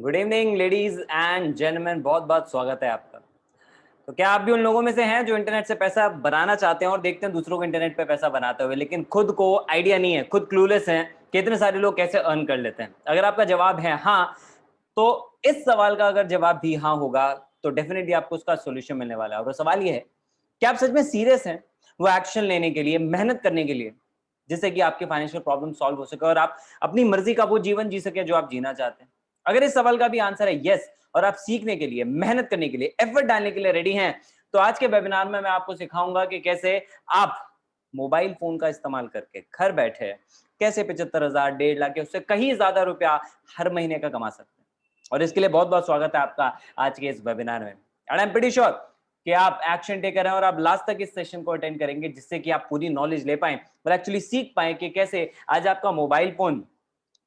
Good evening ladies and gentleman, बहुत बहुत स्वागत है आपका। तो क्या आप भी उन लोगों में से हैं जो इंटरनेट से पैसा बनाना चाहते हैं और देखते हैं दूसरों को इंटरनेट पे पैसा बनाते हुए, लेकिन खुद को आइडिया नहीं है, खुद क्लूलेस हैं कि इतने सारे लोग कैसे अर्न कर लेते हैं? अगर आपका जवाब है हाँ, तो इस सवाल का अगर जवाब भी हाँ होगा तो डेफिनेटली आपको उसका सोल्यूशन मिलने वाला है। और वो सवाल ये है कि आप सच में सीरियस हैं वो एक्शन लेने के लिए, मेहनत करने के लिए, जिससे कि आपके फाइनेंशियल प्रॉब्लम सॉल्व हो सके और आप अपनी मर्जी का वो जीवन जी सके जो आप जीना चाहते हैं। अगर इस सवाल का भी आंसर है यस और आप सीखने के लिए, मेहनत करने के लिए, एफर्ट डालने के लिए रेडी हैं, तो आज के वेबिनार में मैं आपको सिखाऊंगा कि कैसे आप मोबाइल फोन का इस्तेमाल करके घर बैठे कैसे 75,000, 1.5 लाख या उससे कहीं ज्यादा रुपया हर महीने का कमा सकते हैं। और इसके लिए बहुत बहुत स्वागत है आपका आज के इस वेबिनार में। And I am pretty sure कि आप एक्शन टेकर हैं और आप लास्ट तक इस सेशन को अटेंड करेंगे, जिससे कि आप पूरी नॉलेज ले पाएं और एक्चुअली सीख पाएं कि कैसे आज आपका मोबाइल फोन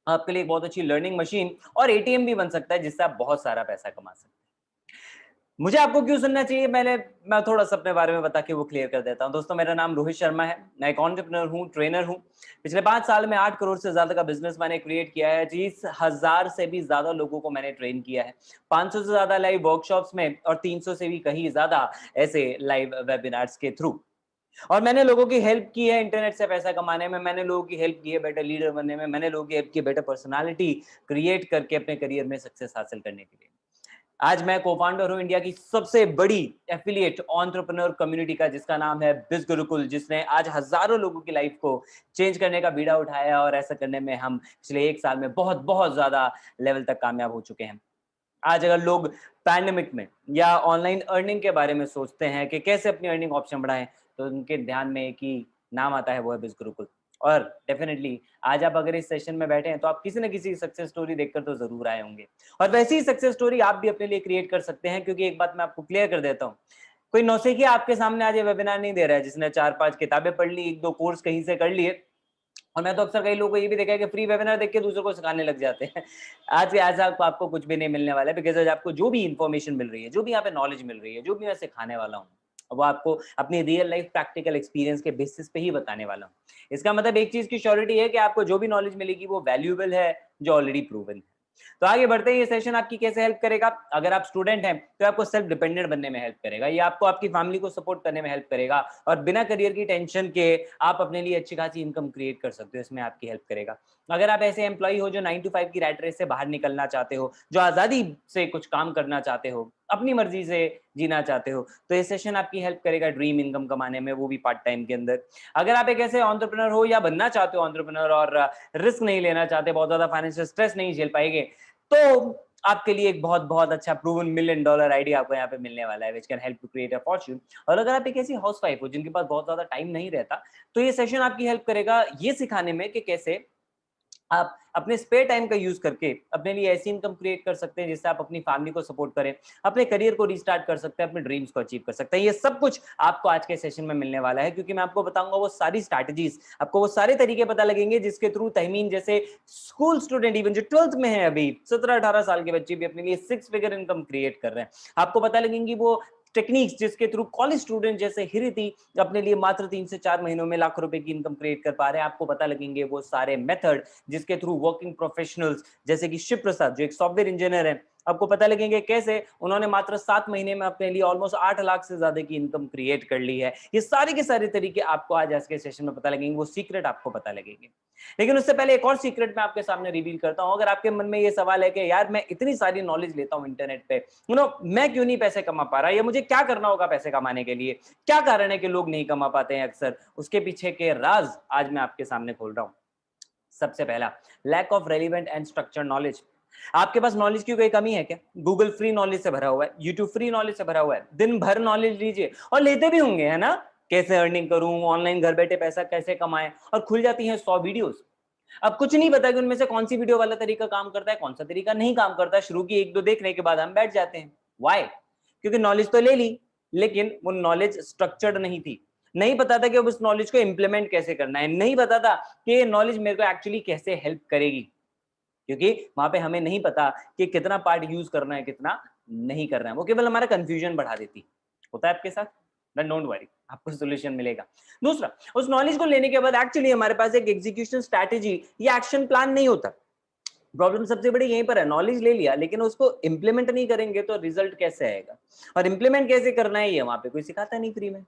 आपके लिए एक बहुत अच्छी लर्निंग मशीन और एटीएम भी बन सकता है, जिससे आप बहुत सारा पैसा कमा सकते हैं। मुझे आपको क्यों सुनना चाहिए, मैं थोड़ा सा अपने बारे में बता के वो क्लियर कर देता हूं। दोस्तों, मेरा नाम रोहित शर्मा है। मैं एक एंटरप्रेन्योर हूं, ट्रेनर हूं। पिछले 5 साल में 8 करोड़ से ज्यादा का बिजनेस मैंने क्रिएट किया है। 30,000 से भी ज्यादा लोगों को मैंने ट्रेन किया है, 500 से ज्यादा लाइव वर्कशॉप्स में और 300 से भी कहीं ज्यादा ऐसे लाइव वेबिनार्स के थ्रू। और मैंने लोगों की हेल्प की है इंटरनेट से पैसा कमाने में, मैंने लोगों की हेल्प की है बेटर लीडर बनने में, मैंने लोगों की हेल्प की है बेटर पर्सनालिटी क्रिएट करके अपने करियर में सक्सेस हासिल करने के लिए। आज मैं को-फाउंडर हूं इंडिया की सबसे बड़ी एफिलिएट एंटरप्रेन्योर कम्युनिटी का, जिसका नाम है बिज़ गुरुकुल, जिसने आज हजारों लोगों की लाइफ को चेंज करने का बीड़ा उठाया। और ऐसा करने में हम पिछले 1 साल में बहुत बहुत ज्यादा लेवल तक कामयाब हो चुके हैं। आज अगर लोग पैंडेमिक में या ऑनलाइन अर्निंग के बारे में सोचते हैं कि कैसे अपनी अर्निंग ऑप्शन बढ़ाएं, तो उनके ध्यान में एक ही नाम आता है, वो है बिज़ गुरुकुल। और डेफिनेटली आज आप अगर इस सेशन में बैठे हैं तो आप किसी न किसी सक्सेस स्टोरी देखकर तो जरूर आए होंगे, और वैसी ही सक्सेस स्टोरी आप भी अपने लिए क्रिएट कर सकते हैं। क्योंकि एक बात मैं आपको क्लियर कर देता हूँ, कोई नौसिखिया आपके सामने आज ये वेबिनार नहीं दे रहा है जिसने 4-5 किताबें पढ़ ली, 1-2 कोर्स कहीं से कर लिए। और मैं तो अक्सर कई लोगों को ये भी देखा है कि फ्री वेबिनार देख के दूसरों को सिखाने लग जाते हैं। आज के आज आपको कुछ भी नहीं मिलने वाला है, बिकॉज आज आपको जो भी इंफॉर्मेशन मिल रही है, जो भी यहाँ पे नॉलेज मिल रही है, जो भी मैं सिखाने वाला हूँ, वो आपको अपनी रियल लाइफ प्रैक्टिकल एक्सपीरियंस के बेसिस पे ही बताने वाला हूँ। इसका मतलब एक चीज की श्योरिटी है कि आपको जो भी नॉलेज मिलेगी वो वैल्यूएबल है, जो ऑलरेडी प्रूवन है। तो आगे बढ़ते हैं, ये सेशन आपकी कैसे हेल्प करेगा? अगर आप स्टूडेंट हैं तो आपको सेल्फ डिपेंडेंट बनने में हेल्प करेगा, ये आपको आपकी फैमिली को सपोर्ट करने में हेल्प करेगा, और बिना करियर की टेंशन के आप अपने लिए अच्छी खासी इनकम क्रिएट कर सकते हो, इसमें आपकी हेल्प करेगा। अगर आप ऐसे एम्प्लॉय हो जो 9 to 5 की रैट रेस से बाहर निकलना चाहते हो, जो आजादी से कुछ काम करना चाहते हो, अपनी मर्जी से जीना चाहते हो, तो ये सेशन आपकी हेल्प करेगा ड्रीम इनकम कमाने में, वो भी पार्ट टाइम के अंदर। अगर आप एक ऐसे एंटरप्रेन्योर हो या बनना चाहते हो एंटरप्रेन्योर और रिस्क नहीं लेना चाहते, बहुत ज्यादा फाइनेंशियल स्ट्रेस नहीं झेल पाएंगे, तो आपके लिए एक बहुत बहुत अच्छा प्रूवन $1 million आइडिया आपको यहाँ पे मिलने वाला है, which can help to create a fortune. और अगर आप एक ऐसी हाउसवाइफ हो जिनके पास बहुत ज्यादा टाइम नहीं रहता, तो ये सेशन आपकी हेल्प करेगा ये सिखाने में कि कैसे आप अपने स्पेयर टाइम का यूज करके अपने लिए ऐसी इनकम क्रिएट कर सकते हैं जिससे आप अपनी फैमिली को सपोर्ट करें, अपने करियर को रीस्टार्ट कर सकते हैं, अपने ड्रीम्स को अचीव कर सकते हैं। ये सब कुछ आपको आज के सेशन में मिलने वाला है, क्योंकि मैं आपको बताऊंगा वो सारी स्ट्रैटेजीज, आपको वो सारे तरीके पता लगेंगे जिसके थ्रू तहमीन जैसे स्कूल स्टूडेंट, इवन जो 12th में है, अभी 17-18 साल के बच्चे भी अपने लिए 6 फिगर इनकम क्रिएट कर रहे हैं। आपको पता लगेंगी वो टेक्निक्स जिसके थ्रू कॉलेज स्टूडेंट जैसे हिरिति अपने लिए मात्र 3 से 4 महीनों में लाखों रुपए की इनकम क्रिएट कर पा रहे हैं। आपको पता लगेंगे वो सारे मेथड जिसके थ्रू वर्किंग प्रोफेशनल्स जैसे कि शिव प्रसाद जो एक सॉफ्टवेयर इंजीनियर है, आपको पता लगेंगे कैसे उन्होंने मात्र 7 महीने में अपने लिए ऑलमोस्ट 8 लाख से ज्यादा की इनकम क्रिएट कर ली है। ये सारे के सारे तरीके आपको आज के सेशन में पता लगेंगे, वो सीक्रेट आपको पता लगेंगे। लेकिन उससे पहले एक और सीक्रेट मैं आपके सामने रिवील करता हूं। अगर आपके मन में ये सवाल है कि यार मैं इतनी सारी नॉलेज लेता हूं इंटरनेट पे, मैं क्यों नहीं पैसे कमा पा रहा, या मुझे क्या करना होगा पैसे कमाने के लिए, क्या कारण है कि लोग नहीं कमा पाते हैं अक्सर, उसके पीछे के राज आज मैं आपके सामने खोल रहा हूं। सबसे पहला, lack of relevant and structured knowledge. आपके पास नॉलेज की कोई कमी है क्या? गूगल फ्री नॉलेज से भरा हुआ है, यूट्यूब फ्री नॉलेज से भरा हुआ है, दिन भर नॉलेज लीजिए और लेते भी होंगे, है ना? कैसे अर्निंग करूं, ऑनलाइन घर बैठे पैसा कैसे कमाएं, और खुल जाती हैं 100 वीडियोस। अब कुछ नहीं पता कि उनमें से कौन सी वीडियो वाला तरीका काम करता है, कौन सा तरीका नहीं काम करता। शुरू की 1-2 देखने के बाद हम बैठ जाते हैं। व्हाई? क्योंकि नॉलेज तो ले ली, लेकिन वो नॉलेज स्ट्रक्चर्ड नहीं थी। नहीं पता था कि अब उस नॉलेज को इंप्लीमेंट कैसे करना है, नहीं पता था कि ये नॉलेज मेरे को एक्चुअली कैसे हेल्प करेगी, क्योंकि वहां पे हमें नहीं पता कि कितना पार्ट यूज करना है, कितना नहीं करना है। वो केवल हमारा कंफ्यूजन बढ़ा देती। होता है आपके साथ? देन डोंट वरी, आपको सोल्यूशन मिलेगा। दूसरा, उस नॉलेज को लेने के बाद एक्चुअली हमारे पास एक एग्जीक्यूशन स्ट्रैटेजी या एक्शन प्लान नहीं होता। प्रॉब्लम सबसे बड़ी यहीं पर है, नॉलेज ले लिया लेकिन उसको इंप्लीमेंट नहीं करेंगे तो रिजल्ट कैसे आएगा, और इंप्लीमेंट कैसे करना है ये वहां पे कोई सिखाता नहीं फ्री में।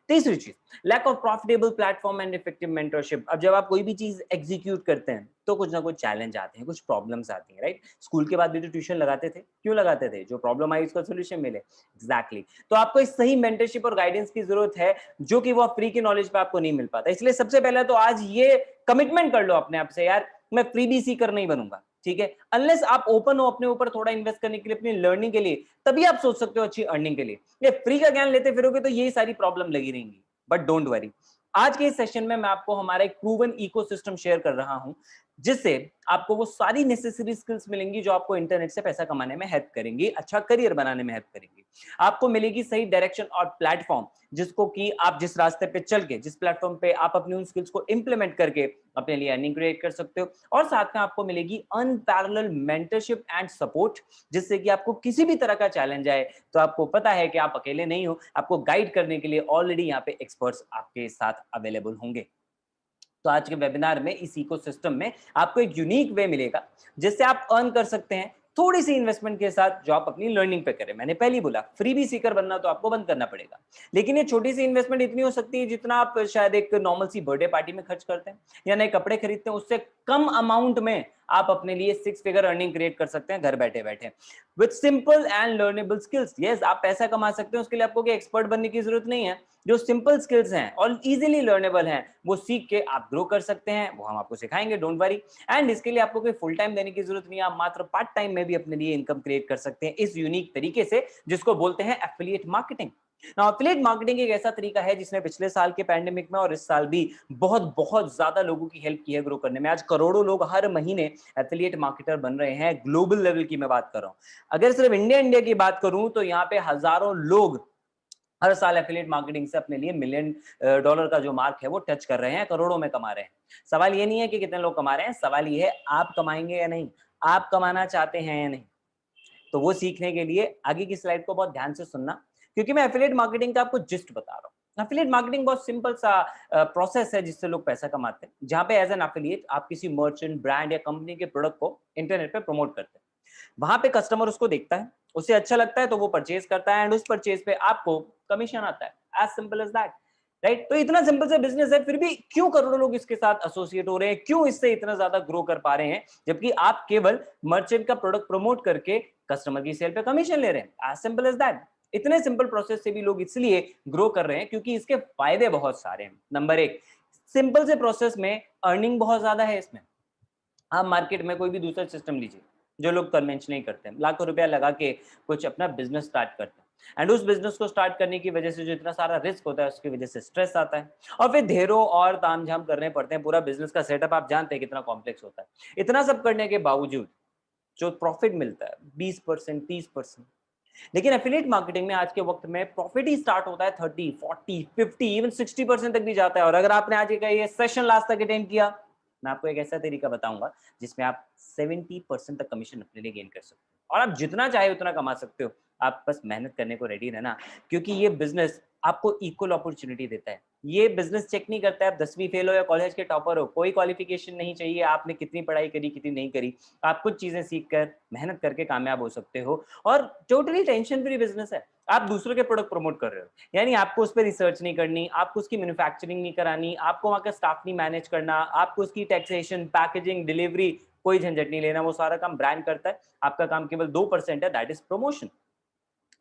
तीसरी चीज, lack of profitable platform and effective mentorship. अब जब आप कोई भी चीज एग्जीक्यूट करते हैं तो कुछ ना कुछ चैलेंज आते हैं, कुछ प्रॉब्लम्स आती हैं, राइट। स्कूल के बाद भी तो ट्यूशन लगाते थे, क्यों लगाते थे, जो प्रॉब्लम आई उसका सोल्यूशन मिले। एग्जैक्टली तो आपको इस सही मेंटरशिप और गाइडेंस की जरूरत है, जो कि वो फ्री की नॉलेज पे आपको नहीं मिल पाता। इसलिए सबसे पहले तो आज ये कमिटमेंट कर लो अपने आप से, यार मैं फ्री बी सीकर नहीं बनूंगा, ठीक है। अनलेस आप ओपन हो अपने ऊपर थोड़ा इन्वेस्ट करने के लिए, अपनी लर्निंग के लिए, तभी आप सोच सकते हो अच्छी अर्निंग के लिए। ये फ्री का ज्ञान लेते फिरोगे तो यही सारी प्रॉब्लम लगी रहेंगी। बट डोंट वरी, आज के इस सेशन में मैं आपको हमारा एक प्रूवन इकोसिस्टम शेयर कर रहा हूं, जिससे आपको वो सारी नेसेसरी स्किल्स मिलेंगी जो आपको इंटरनेट से पैसा कमाने में हेल्प करेंगी, अच्छा करियर बनाने में हेल्प करेंगी। आपको मिलेगी सही डायरेक्शन और प्लेटफॉर्म, जिसको कि आप जिस रास्ते पे चल के, जिस प्लेटफॉर्म पे आप अपनी उन स्किल्स को इंप्लीमेंट करके अपने लिए अर्निंग क्रिएट कर सकते हो। और साथ में आपको मिलेगी अनपैरेलल मेंटरशिप एंड सपोर्ट, जिससे कि आपको किसी भी तरह का चैलेंज आए तो आपको पता है कि आप अकेले नहीं हो, आपको गाइड करने के लिए ऑलरेडी यहाँ पे एक्सपर्ट्स आपके साथ अवेलेबल होंगे। तो आज के वेबिनार में, इस इकोसिस्टम में आपको एक यूनिक वे मिलेगा जिससे आप अर्न कर सकते हैं थोड़ी सी इन्वेस्टमेंट के साथ, जो आप अपनी लर्निंग पे करें। मैंने पहले ही बोला, फ्री भी सीकर बनना तो आपको बंद करना पड़ेगा, लेकिन ये छोटी सी इन्वेस्टमेंट इतनी हो सकती है जितना आप शायद एक नॉर्मल सी बर्थडे पार्टी में खर्च करते हैं या नए कपड़े खरीदते हैं, उससे कम अमाउंट में आप अपने लिए 6 फिगर अर्निंग क्रिएट कर सकते हैं घर बैठे बैठे, with simple and learnable skills. Yes, आप पैसा कमा सकते हैं, उसके लिए आपको कोई एक्सपर्ट बनने की जरूरत नहीं है। जो सिंपल स्किल्स हैं और इजीली लर्नेबल हैं, वो सीख के आप ग्रो कर सकते हैं, वो हम आपको सिखाएंगे, डोंट वरी। एंड इसके लिए आपको कोई फुल टाइम देने की जरूरत नहीं है, आप मात्र पार्ट टाइम में भी अपने लिए इनकम क्रिएट कर सकते हैं इस यूनिक तरीके से, जिसको बोलते हैं affiliate marketing. Now affiliate marketing एक ऐसा तरीका है जिसने पिछले साल के पैंडेमिक में और इस साल भी बहुत बहुत ज्यादा लोगों की हेल्प की है ग्रो करने में। आज करोड़ों लोग हर महीने एफिलिएट मार्केटर बन रहे हैं, ग्लोबल लेवल की मैं बात कर रहा हूं। अगर सिर्फ इंडिया की बात करूं तो यहाँ पे हजारों लोग हर साल एफिलिएट मार्केटिंग से अपने लिए $1 मिलियन का जो मार्क है वो टच कर रहे हैं, करोड़ों में कमा रहे हैं। सवाल ये नहीं है कि कितने लोग कमा रहे हैं, सवाल ये है आप कमाएंगे या नहीं, आप कमाना चाहते हैं या नहीं। तो वो सीखने के लिए आगे की स्लाइड को बहुत ध्यान से सुनना, क्योंकि मैं एफिलिएट मार्केटिंग का आपको जिस्ट बता रहा हूँ। एफिलिएट मार्केटिंग बहुत सिंपल सा प्रोसेस है जिससे लोग पैसा कमाते हैं, जहां पे एज एन एफिलिएट आप किसी मर्चेंट, ब्रांड या कंपनी के प्रोडक्ट को इंटरनेट पे प्रमोट करते हैं। वहां पे कस्टमर उसको देखता है, उसे अच्छा लगता है तो वो परचेज करता है, एंड उस परचेज पे आपको कमीशन आता है। As simple as that, right. तो इतना सिंपल से बिजनेस है, फिर भी क्यों करोड़ों लोग इसके साथ एसोसिएट हो रहे हैं, क्यों इससे इतना ज्यादा ग्रो कर पा रहे हैं, जबकि आप केवल मर्चेंट का प्रोडक्ट प्रमोट करके कस्टमर की सेल पे कमीशन ले रहे हैं। As simple as that. इतने सिंपल प्रोसेस से भी लोग इसलिए ग्रो कर रहे हैं क्योंकि इसके फायदे बहुत सारे हैं। नंबर एक, सिंपल से प्रोसेस में अर्निंग बहुत ज्यादा है इसमें। आप मार्केट में कोई भी दूसरा सिस्टम लीजिए, जो लोग कन्वेंशन नहीं करते हैं, लाखों रुपया लगा के कुछ अपना बिजनेस स्टार्ट करते हैं, एंड उस बिजनेस को स्टार्ट करने की वजह से जो इतना सारा रिस्क होता है उसकी वजह से स्ट्रेस आता है, और फिर ढेरों और तामझाम करने पड़ते हैं। पूरा बिजनेस का सेटअप आप जानते हैं कितना कॉम्प्लेक्स होता है। इतना सब करने के बावजूद जो प्रॉफिट मिलता है 20%, 30%, लेकिन एफिलिएट मार्केटिंग में आज के वक्त में प्रॉफिट ही स्टार्ट होता है 30, 40, 50, इवन 60% तक भी जाता है। और अगर आपने आज ये सेशन लास्ट तक अटेंड किया, मैं आपको एक ऐसा तरीका बताऊंगा जिसमें आप 70% तक कमीशन अपने लिए गेन कर सकते हो, और आप जितना चाहे उतना कमा सकते हो। आप बस मेहनत करने को रेडी रहना, क्योंकि ये बिजनेस आपको इक्वल अपॉर्चुनिटी देता है। ये बिजनेस चेक नहीं करता है आप 10वीं फेल हो या कॉलेज के टॉपर हो, कोई क्वालिफिकेशन नहीं चाहिए, आपने कितनी पढ़ाई करी कितनी नहीं करी। आप कुछ चीजें सीख कर मेहनत करके कामयाब हो सकते हो, और टोटली टेंशन फ्री बिजनेस है। आप दूसरों के प्रोडक्ट प्रमोट कर रहे हो, यानी आपको उस पर रिसर्च नहीं करनी, आपको उसकी मैन्युफैक्चरिंग नहीं करानी, आपको वहां का स्टाफ नहीं मैनेज करना, आपको उसकी टैक्सेशन, पैकेजिंग, डिलीवरी, कोई झंझट नहीं लेना। वो सारा काम ब्रांड करता है, आपका काम केवल 2% है, दैट इज प्रमोशन।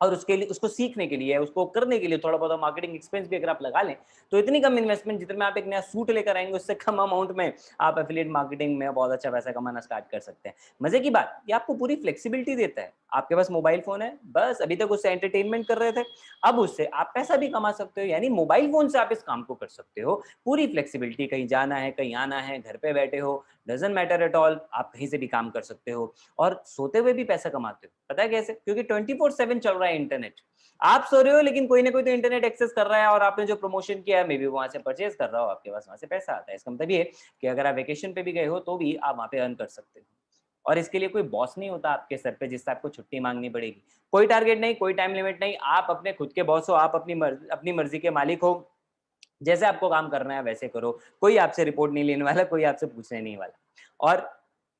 और उसके लिए, उसको सीखने के लिए, उसको करने के लिए थोड़ा बहुत मार्केटिंग एक्सपेंस भी अगर आप लगा लें, तो इतनी कम इन्वेस्टमेंट जितने में आप एक नया सूट लेकर आएंगे, उससे कम अमाउंट में आप एफिलिएट मार्केटिंग में बहुत अच्छा पैसा कमाना स्टार्ट कर सकते हैं। मजे की बात, ये आपको पूरी फ्लेक्सिबिलिटी देता है। आपके पास मोबाइल फोन है, बस अभी तक उससे एंटरटेनमेंट कर रहे थे, अब उससे आप पैसा भी कमा सकते हो, यानी मोबाइल फोन से आप इस काम को कर सकते हो। पूरी फ्लेक्सिबिलिटी, कहीं जाना है, कहीं आना है, घर पे बैठे हो, डजंट मैटर एट ऑल, आप कहीं से भी काम कर सकते हो, और सोते हुए भी पैसा कमाते हो। पता है कैसे? क्योंकि 24/7 चल रहा है इंटरनेट। आप सो रहे हो लेकिन कोई ना कोई तो इंटरनेट एक्सेस कर रहा है, और आपने जो प्रमोशन किया है मे बी वहां से परचेज कर रहा हो, आपके पास वहां से पैसा आता है। इसका मतलब ये कि अगर आप वेकेशन पे भी गए हो तो भी आप वहां पे अर्न कर सकते हो, और इसके लिए कोई बॉस नहीं होता आपके सर पे जिससे आपको छुट्टी मांगनी पड़ेगी। कोई टारगेट नहीं, कोई टाइम लिमिट नहीं, आप अपने खुद के बॉस हो, आप अपनी मर्जी के मालिक हो। जैसे आपको काम करना है वैसे करो, कोई आपसे रिपोर्ट नहीं लेने वाला, कोई आपसे पूछने नहीं वाला। और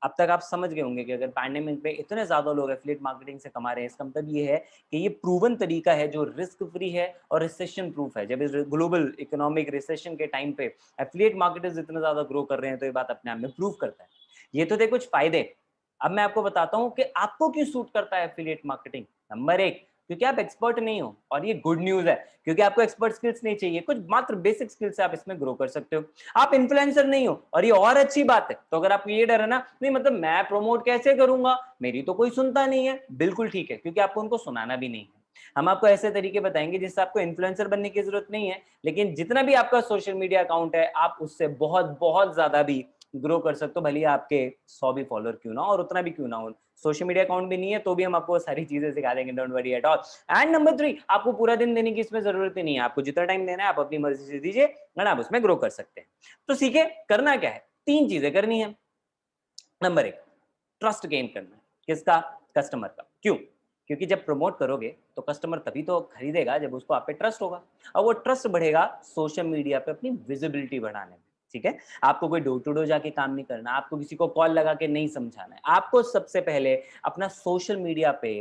अब तक आप समझ गए होंगे कि अगर पैंडेमिक पे इतने ज्यादा लोग एफिलिएट मार्केटिंग से कमा रहे हैं, इसका मतलब ये है कि ये प्रूवन तरीका है जो रिस्क फ्री है और रिसेशन प्रूफ है। जब इस ग्लोबल इकोनॉमिक रिसेशन के टाइम पे एफिलिएट मार्केटर्स इतना ज्यादा ग्रो कर रहे हैं तो ये बात अपने आप में प्रूव करता है। ये तो थे कुछ फायदे। अब मैं आपको बताता हूँ कि आपको क्यों सूट करता है एफिलिएट मार्केटिंग। नंबर एक, क्योंकि आप एक्सपर्ट नहीं हो, और ये गुड न्यूज है, क्योंकि आपको एक्सपर्ट स्किल्स नहीं चाहिए, कुछ मात्र बेसिक स्किल्स से आप इसमें ग्रो कर सकते हो। आप इन्फ्लुएंसर नहीं हो, और ये और अच्छी बात है। तो अगर आपको ये डर है ना, नहीं मतलब मैं प्रमोट कैसे करूंगा, मेरी तो कोई सुनता नहीं है, बिल्कुल ठीक है, क्योंकि आपको उनको सुनाना भी नहीं है। हम आपको ऐसे तरीके बताएंगे जिससे आपको इन्फ्लुएंसर बनने की जरूरत नहीं है, लेकिन जितना भी आपका सोशल मीडिया अकाउंट है आप उससे बहुत बहुत ज्यादा भी ग्रो कर सकते हो, भले आपके 100 भी फॉलोअर क्यों ना और उतना भी क्यों ना हो। सोशल मीडिया अकाउंट भी नहीं है तो भी हम आपको सारी चीजें सिखा देंगे, don't worry at all. And number 3, आपको पूरा दिन देने की इसमें जरूरत ही नहीं है, आपको जितना टाइम देना है आप अपनी मर्जी से दीजिए और आप उसमें ग्रो कर सकते हैं। तो सीखे करना क्या है, 3 चीजें करनी है। नंबर 1, ट्रस्ट गेन करना है। किसका? कस्टमर का। क्यों? क्योंकि जब प्रमोट करोगे तो कस्टमर तभी तो खरीदेगा जब उसको आप पे ट्रस्ट होगा, और वो ट्रस्ट बढ़ेगा सोशल मीडिया पे अपनी विजिबिलिटी बढ़ाने में। ठीक है, आपको कोई डोर टू डोर जाके काम नहीं करना, आपको किसी को कॉल लगा के नहीं समझाना है, आपको सबसे पहले अपना सोशल मीडिया पे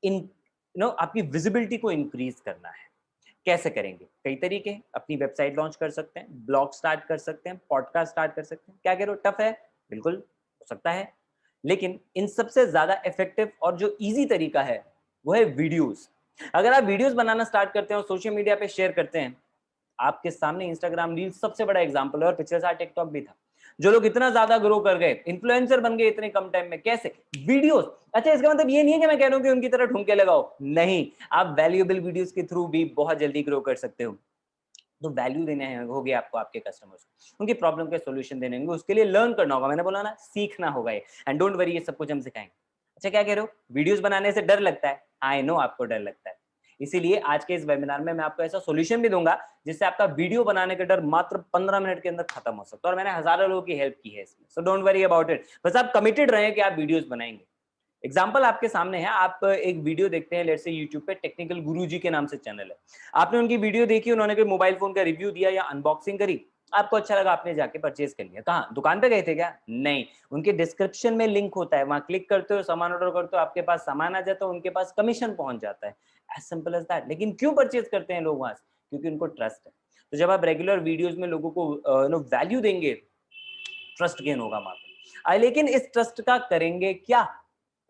इन आपकी विजिबिलिटी को इंक्रीज करना है। कैसे करेंगे? कई तरीके हैं। अपनी वेबसाइट लॉन्च कर सकते हैं, ब्लॉग स्टार्ट कर सकते हैं, पॉडकास्ट स्टार्ट कर सकते हैं। क्या कह रहे हो, टफ है? बिल्कुल हो सकता है, लेकिन इन सबसे ज्यादा इफेक्टिव और जो इजी तरीका है वो है वीडियोस। अगर आप वीडियोस बनाना स्टार्ट करते हैं और सोशल मीडिया पे शेयर करते हैं, आपके सामने इंस्टाग्राम रील्स सबसे बड़ा एग्जांपल है, और पिछले साल टिकटॉक भी था। जो लोग इतना ज्यादा ग्रो कर गए, इन्फ्लुएंसर बन गए इतने कम टाइम में, कैसे? वीडियोस। अच्छा, इसका मतलब ये नहीं है कि मैं कह रहा हूं कि उनकी तरह ठुमके लगाओ, नहीं, आप वैल्यूएबल वीडियोस के थ्रू भी बहुत जल्दी ग्रो कर सकते हो। तो वैल्यू देने होगी आपको आपके कस्टमर्स को, उनकी प्रॉब्लम के सॉल्यूशन देने होंगे, उसके लिए लर्न करना होगा। मैंने बोला ना, सीखना होगा ये, एंड डोंट वरी, ये सब कुछ हम सिखाएंगे। अच्छा, क्या कह रहे हो, वीडियोस बनाने से डर लगता है? आई नो आपको डर लगता है, इसीलिए आज के इस वेबिनार में मैं आपको ऐसा सॉल्यूशन भी दूंगा जिससे आपका वीडियो बनाने का डर मात्र 15 मिनट के अंदर खत्म हो सकता है, और मैंने हजारों लोगों की हेल्प की है इसमें। So don't worry about it, बस आप कमिटेड रहे कि आप वीडियोस बनाएंगे। एग्जाम्पल आपके सामने है, आप एक वीडियो देखते हैं, लेट्स से यूट्यूब पे टेक्निकल गुरुजी के नाम से चैनल है, आपने उनकी वीडियो देखी, उन्होंने कोई मोबाइल फोन का रिव्यू दिया या अनबॉक्सिंग करी, आपको अच्छा लगा, आपने जाके परचेज कर लिया। कहाँ? दुकान पे गए थे क्या? नहीं, उनके डिस्क्रिप्शन में लिंक होता है, वहां क्लिक करते हो, सामान ऑर्डर करते हो, आपके पास सामान आ जाता है, उनके पास कमीशन पहुंच जाता है, एज सिंपल एज दैट। लेकिन क्यों परचेज करते हैं लोग वहां से? क्योंकि उनको ट्रस्ट है। तो जब आप रेगुलर वीडियोज में लोगों को वैल्यू देंगे, ट्रस्ट गेन होगा वहां पे। लेकिन इस ट्रस्ट का करेंगे क्या?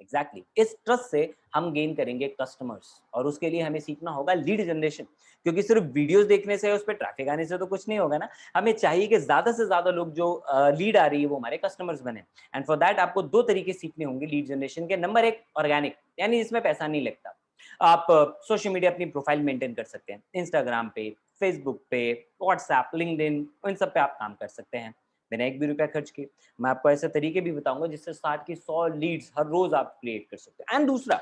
एग्जैक्टली इस ट्रस्ट से हम गेन करेंगे कस्टमर्स, और उसके लिए हमें सीखना होगा लीड जनरेशन, क्योंकि सिर्फ वीडियोस देखने से, उस पर ट्रैफिक आने से तो कुछ नहीं होगा ना। हमें चाहिए कि ज्यादा से ज्यादा लोग जो लीड आ रही है वो हमारे कस्टमर्स बने, एंड फॉर दैट आपको 2 तरीके सीखने होंगे लीड जनरेशन के। नंबर 1, ऑर्गेनिक, यानी इसमें पैसा नहीं लगता। आप सोशल मीडिया अपनी प्रोफाइल मेंटेन कर सकते हैं, इंस्टाग्राम पे, फेसबुक पे, व्हाट्सएप, लिंक्डइन, इन सब पे आप काम कर सकते हैं बिना एक भी रुपया खर्च किए। मैं आपको ऐसे तरीके भी बताऊंगा जिससे 60 की 100 लीड्स हर रोज आप क्रिएट कर सकते हैं। एंड दूसरा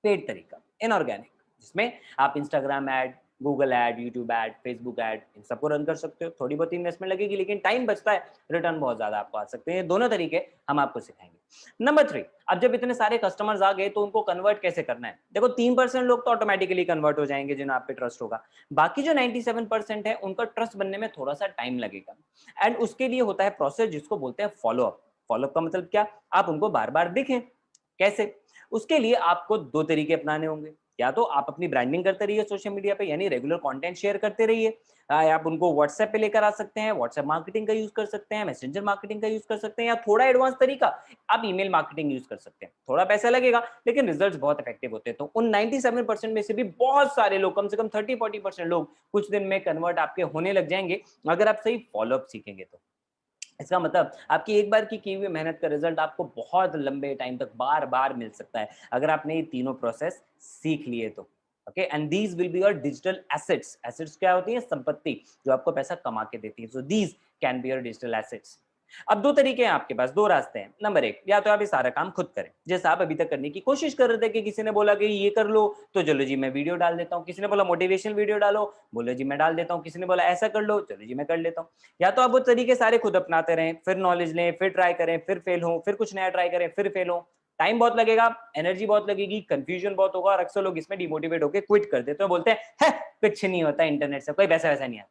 पेड तरीका, इनऑर्गेनिक, जिसमें आप Instagram ad, Google ad, YouTube ad, Facebook ad, इन सबको रन कर सकते हो। थोड़ी बहुत इन्वेस्टमेंट लगेगी लेकिन टाइम बचता है, रिटर्न बहुत ज्यादा आपको आ सकते हैं। ये दोनों तरीके हम आपको सिखाएंगे। नंबर 3, अब जब इतने सारे कस्टमर्स आ गए तो उनको कन्वर्ट कैसे करना है। देखो 3% लोग तो ऑटोमेटिकली कन्वर्ट हो जाएंगे जिन्हें आप पे ट्रस्ट होगा, बाकी जो 97% है उनका ट्रस्ट बनने में थोड़ा सा टाइम लगेगा, एंड उसके लिए होता है प्रोसेस जिसको बोलते हैं फॉलोअप। फॉलोअप का मतलब क्या? आप उनको बार बार दिखें। कैसे? उसके लिए आपको 2 तरीके अपनाने होंगे। या तो आप अपनी ब्रांडिंग करते रहिए सोशल मीडिया पे, यानी रेगुलर कंटेंट शेयर करते रहिए। आप उनको व्हाट्सएप पे लेकर आ सकते हैं, व्हाट्सएप मार्केटिंग का यूज कर सकते हैं, मैसेंजर मार्केटिंग का यूज कर सकते हैं, या थोड़ा एडवांस तरीका आप ईमेल मार्केटिंग यूज कर सकते हैं। थोड़ा पैसा लगेगा लेकिन रिजल्ट्स बहुत इफेक्टिव होते हैं। तो उन 97% में से भी बहुत सारे लोग, कम से कम 30-40% लोग कुछ दिन में कन्वर्ट आपके होने लग जाएंगे, अगर आप सही फॉलोअप सीखेंगे तो। इसका मतलब आपकी एक बार की हुई मेहनत का रिजल्ट आपको बहुत लंबे टाइम तक बार बार मिल सकता है, अगर आपने ये तीनों प्रोसेस सीख लिए तो। Okay, and these will be your digital assets. Assets क्या होती है? संपत्ति जो आपको पैसा कमा के देती है। So these can be your digital assets. अब 2 तरीके हैं आपके पास, 2 रास्ते हैं। नंबर 1, या तो आप ये सारा काम खुद करें, जैसा आप अभी तक करने की कोशिश कर रहे थे कि किसी ने बोला कि ये कर लो तो चलो जी मैं वीडियो डाल देता हूँ, किसी ने बोला मोटिवेशनल वीडियो डालो, बोलो जी मैं डाल देता हूँ, किसी ने बोला ऐसा कर लो, चलो जी मैं कर लेता हूँ। या तो आप वो तरीके सारे खुद अपनाते रहें, फिर नॉलेज लें, फिर ट्राई करें, फिर फेल हो, फिर कुछ नया ट्राई करें, फिर फेल हो। टाइम बहुत लगेगा, एनर्जी बहुत लगेगी, कंफ्यूजन बहुत होगा, और अक्सर लोग इसमें डिमोटिवेट होकर क्विट कर देते हैं, बोलते हैं कुछ नहीं होता इंटरनेट से, कोई पैसा वैसा नहीं आता,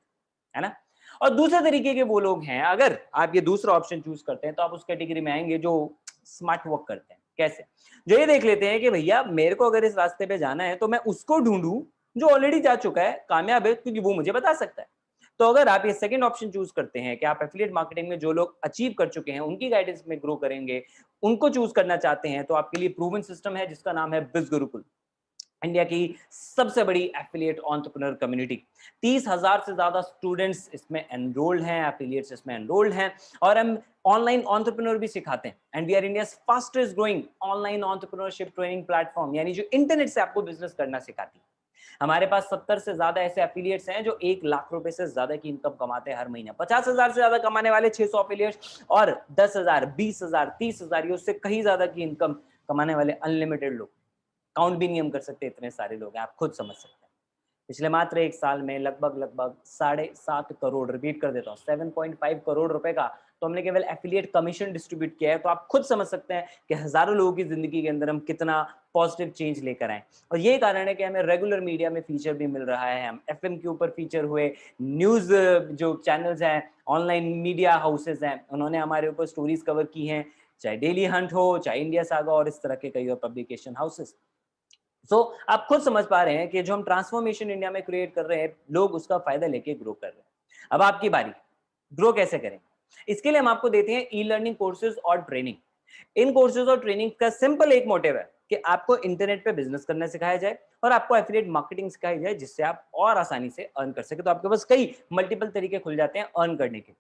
है ना। और दूसरे तरीके के वो लोग हैं, अगर आप ये दूसरा ऑप्शन चूज करते हैं तो आप उस कैटेगरी में आएंगे जो स्मार्ट वर्क करते हैं। कैसे? जो ये देख लेते हैं कि भैया मेरे को अगर इस रास्ते पे जाना है तो मैं उसको ढूंढूं जो ऑलरेडी जा चुका है, कामयाब है, क्योंकि वो मुझे बता सकता है। तो अगर आप ये सेकंड ऑप्शन चूज करते हैं कि आप एफिलिएट मार्केटिंग में जो लोग अचीव कर चुके हैं उनकी गाइडेंस में ग्रो करेंगे, उनको चूज करना चाहते हैं, तो आपके लिए प्रूवन सिस्टम है जिसका नाम है बिज गुरुकुल, इंडिया की सबसे बड़ी एफिलिएट एंटरप्रेन्योर कम्युनिटी। 30,000 से ज्यादा स्टूडेंट्स इसमें एनरोल्ड हैं, एफिलिएट्स इसमें एनरोल्ड हैं, और हम ऑनलाइन एंटरप्रेन्योर भी सिखाते हैं। And we are India's fastest growing online entrepreneurship training platform, यानी जो इंटरनेट से आपको बिजनेस करना सिखाती है। हमारे पास 70 से ज्यादा ऐसे एफिलिएट्स हैं जो 1 लाख रुपए से ज्यादा की इनकम कमाते हैं हर महीने। 50,000 से ज्यादा कमाने वाले 600 एफिलिएट्स, और 10,000, 20,000, 30,000, ये उससे कहीं ज्यादा की इनकम कमाने वाले अनलिमिटेड लोग। काउंट भी नहीं हम कर सकते, इतने सारे लोग हैं, आप खुद समझ सकते हैं। पिछले मात्र 1 साल में लगभग 7.5 करोड़, रिपीट कर देता हूँ, 7.5 करोड़ रुपए का तो हमने केवल एफिलिएट कमीशन डिस्ट्रीब्यूट किया है। तो आप खुद समझ सकते हैं कि हजारों लोगों की जिंदगी के अंदर हम कितना पॉजिटिव चेंज लेकर आए। और यही कारण है कि हमें रेगुलर मीडिया में फीचर भी मिल रहा है, हम एफएम के ऊपर फीचर हुए, न्यूज जो चैनल्स हैं, ऑनलाइन मीडिया हाउसेज हैं, उन्होंने हमारे ऊपर स्टोरीज कवर की हैं, चाहे डेली हंट हो, चाहे इंडिया सागा और इस तरह के कई और पब्लिकेशन हाउसेस। आप खुद समझ पा रहे हैं कि जो हम ट्रांसफॉर्मेशन इंडिया में क्रिएट कर रहे हैं, लोग उसका फायदा लेके ग्रो कर रहे हैं। अब आपकी बारी, ग्रो कैसे करें? इसके लिए हम आपको देते हैं ई लर्निंग कोर्सेज और ट्रेनिंग। इन कोर्सेज और ट्रेनिंग का सिंपल एक मोटिव है कि आपको इंटरनेट पे बिजनेस करना सिखाया जाए और आपको एफिलिएट मार्केटिंग सिखाई जाए, जिससे आप और आसानी से अर्न कर सके। तो आपके पास कई मल्टीपल तरीके खुल जाते हैं अर्न करने के।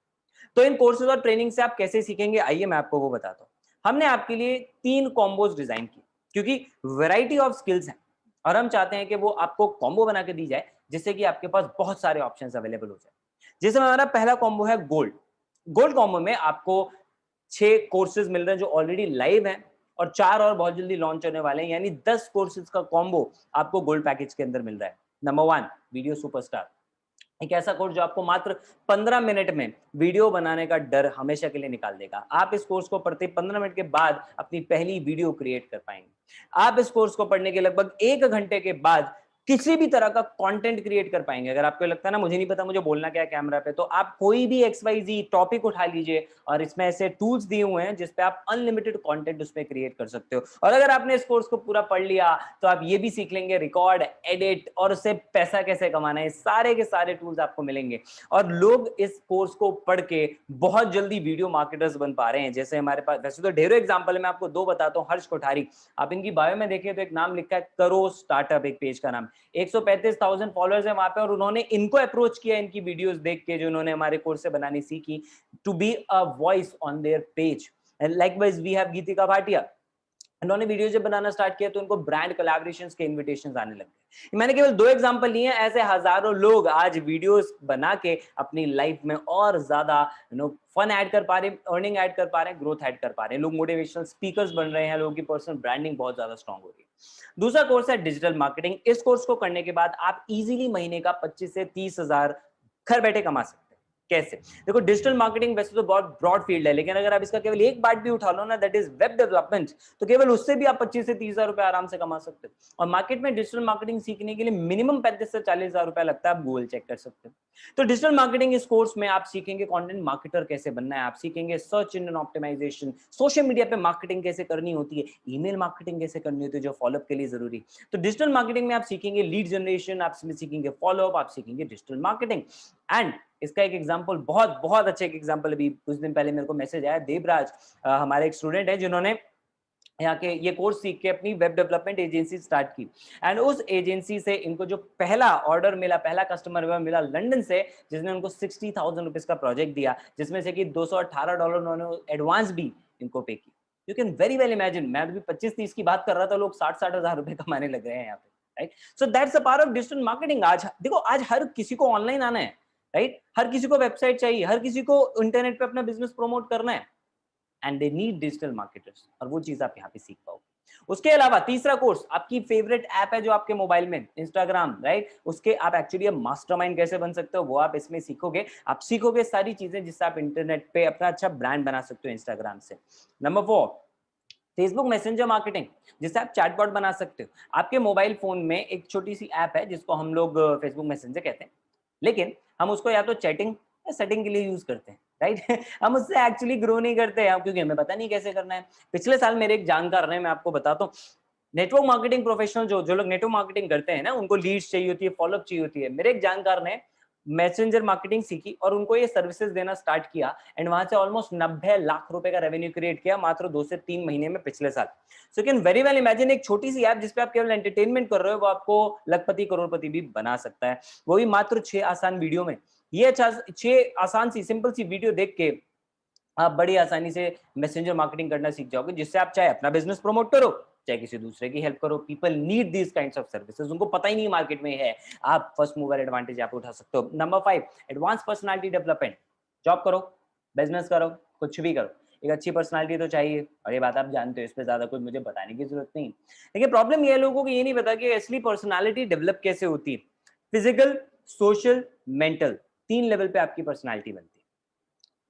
तो इन कोर्सेज और ट्रेनिंग से आप कैसे सीखेंगे, आइए मैं आपको वो बताता हूँ। हमने आपके लिए 3 कॉम्बोज डिजाइन की, क्योंकि वैरायटी ऑफ स्किल्स हैं और हम चाहते हैं कि वो आपको कॉम्बो बना के दी जाए, जिससे कि आपके पास बहुत सारे ऑप्शंस अवेलेबल हो जाए। जैसे हमारा पहला कॉम्बो है गोल्ड। गोल्ड कॉम्बो में आपको 6 कोर्सेज मिल रहे हैं जो ऑलरेडी लाइव हैं, और 4 और बहुत जल्दी लॉन्च होने वाले हैं, यानी 10 कोर्सेज का कॉम्बो आपको गोल्ड पैकेज के अंदर मिल रहा है। नंबर 1, वीडियो सुपरस्टार, एक ऐसा कोर्स जो आपको मात्र 15 मिनट में वीडियो बनाने का डर हमेशा के लिए निकाल देगा। आप इस कोर्स को पढ़ते 15 मिनट के बाद अपनी पहली वीडियो क्रिएट कर पाएंगे। आप इस कोर्स को पढ़ने के लगभग 1 घंटे के बाद किसी भी तरह का कंटेंट क्रिएट कर पाएंगे। अगर आपको लगता है ना मुझे नहीं पता मुझे बोलना क्या है कैमरा पे, तो आप कोई भी XYZ टॉपिक उठा लीजिए और इसमें ऐसे टूल्स दिए हुए हैं जिसपे आप अनलिमिटेड कंटेंट उसमें क्रिएट कर सकते हो। और अगर आपने इस कोर्स को पूरा पढ़ लिया तो आप ये भी सीख लेंगे रिकॉर्ड, एडिट और उससे पैसा कैसे कमाना है। सारे के सारे टूल्स आपको मिलेंगे और लोग इस कोर्स को पढ़ के बहुत जल्दी वीडियो मार्केटर्स बन पा रहे हैं। जैसे हमारे पास वैसे तो ढेरों एग्जांपल है, मैं आपको 2 बताता हूँ। हर्ष कोठारी, आप इनकी बायो में देखिए तो एक नाम लिखा है करो स्टार्टअप, एक पेज का नाम, 135,000 फॉलोअर्स है वहां पे, और उन्होंने इनको अप्रोच किया इनकी वीडियोस देख के जो उन्होंने हमारे कोर्स से बनानी सीखी, to be a voice on their page. And likewise we have Geetika Bhatia, इन्होंने वीडियो जब बनाना स्टार्ट किया तो इनको ब्रांड कोलैबोरेशंस के इन्विटेशंस आने लगे। मैंने केवल 2 एग्जांपल लिए हैं, ऐसे हजारों लोग आज वीडियोस बना के अपनी लाइफ में और ज्यादा फन ऐड कर पा रहे हैं, अर्निंग ऐड कर पा रहे हैं, ग्रोथ ऐड कर पा रहे हैं। लोग मोटिवेशनल स्पीकर्स बन रहे हैं, लोगों की पर्सनल ब्रांडिंग बहुत ज्यादा स्ट्रांग हो रही है। दूसरा कोर्स है डिजिटल मार्केटिंग। इस कोर्स को करने के बाद आप इजीली महीने का 25 से 30,000 घर बैठे कमा सकते हैं। कैसे? देखो, डिजिटल मार्केटिंग वैसे तो बहुत ब्रॉड फील्ड है, लेकिन अगर आप इसका केवल एक पार्ट भी उठा लो ना, दैट इज वेब डेवलपमेंट, तो केवल उससे भी आप 25 से 30,000 रुपए आराम से कमा सकते हो। और मार्केट में डिजिटल मार्केटिंग सीखने के लिए मिनिमम 35 से 40,000 रुपए लगता है, आप गूगल चेक कर सकते हो। तो डिजिटल मार्केटिंग इस कोर्स में आप सीखेंगे कंटेंट मार्केटर कैसे बनना है, आप सीखेंगे search engine optimisation, social media पे मार्केटिंग कैसे करनी होती है, ईमेल मार्केटिंग कैसे करनी होती है जो फॉलोअप के लिए जरूरी है। तो डिजिटल मार्केटिंग में आप सीखेंगे लीड जनरेशन, आप सीखेंगे फॉलोअप, आप सीखेंगे डिजिटल मार्केटिंग। एंड इसका एक एग्जांपल, बहुत बहुत अच्छा एक एग्जांपल, अभी कुछ दिन पहले मेरे को मैसेज आया, देवराज हमारे एक स्टूडेंट है जिन्होंने यहाँ के ये कोर्स सीख के अपनी वेब डेवलपमेंट एजेंसी स्टार्ट की। एंड उस एजेंसी से इनको जो पहला ऑर्डर मिला, पहला कस्टमर मिला लंदन से, जिसने उनको 60,000 रुपीज का प्रोजेक्ट दिया, जिसमें से कि $218 उन्होंने एडवांस भी इनको पे की। You can very well imagine, मैं अभी 25-30 की बात कर रहा था, लोग 60-60 हजार रुपए कमाने लग गए हैं यहाँ पे, right? So that's a power of digital marketing. आज देखो, आज हर किसी को ऑनलाइन आना है, राइट? हर किसी को वेबसाइट चाहिए, हर किसी को इंटरनेट पे अपना बिजनेस प्रमोट करना है, and they need digital marketers, और वो चीज आप यहाँ पे सीख पाओगे। उसके अलावा तीसरा कोर्स, आपकी फेवरेट ऐप है जो आपके मोबाइल में, इंस्टाग्राम, राइट? उसके आप एक्चुअली मास्टरमाइंड कैसे बन सकते हो वो आप इसमें सीखोगे। आप सीखोगे सारी चीजें जिससे आप इंटरनेट पे अपना अच्छा ब्रांड बना सकते हो इंस्टाग्राम से। नंबर 4, फेसबुक मैसेंजर मार्केटिंग, जिससे आप चैटबॉट बना सकते हो। आपके मोबाइल फोन में एक छोटी सी ऐप है जिसको हम लोग फेसबुक मैसेंजर कहते हैं, लेकिन हम उसको या तो चैटिंग सेटिंग के लिए यूज करते हैं, राइट। हम उससे एक्चुअली ग्रो नहीं करते हैं क्योंकि हमें पता नहीं कैसे करना है। पिछले साल मेरे एक जानकार रहे, मैं आपको बताता हूँ, नेटवर्क मार्केटिंग प्रोफेशनल जो लोग नेटवर्क मार्केटिंग करते हैं ना, उनको लीड्स चाहिए होती है, फॉलोअप चाहिए होती है। मेरे एक जानकार ने मैसेंजर मार्केटिंग सीखी और उनको ये सर्विसेज देना स्टार्ट किया एंड वहां से ऑलमोस्ट 90 लाख रुपए का रेवेन्यू क्रिएट किया मात्र 2 से 3 महीने में पिछले साल। So can very well imagine, एक छोटी सी ऐप जिसपे आप केवल एंटरटेनमेंट कर रहे हो वो आपको लखपति करोड़पति भी बना सकता है, वो भी मात्र 6 आसान वीडियो में। ये अच्छा 6 आसान सी सिंपल सी वीडियो देख के आप बड़ी आसानी से मैसेंजर मार्केटिंग करना सीख जाओगे, जिससे आप चाहे अपना बिजनेस प्रमोट करो, चाहे किसी दूसरे की हेल्प करो। People need this kinds of services, उनको पता ही नहीं मार्केट में है, आप फर्स्ट मूवर एडवांटेज आप उठा सकते हो। Number 5, advance personality development. Job करो, बिजनेस करो, कुछ भी करो, एक अच्छी पर्सनालिटी तो चाहिए, और ये बात आप जानते हो, इस पे ज्यादा कुछ मुझे बताने की जरूरत नहीं। लेकिन प्रॉब्लम ये है, लोगों को ये नहीं पता कि असली पर्सनालिटी डेवलप कैसे होती है। फिजिकल, सोशल, मेंटल, 3 लेवल पे आपकी पर्सनालिटी बनती है।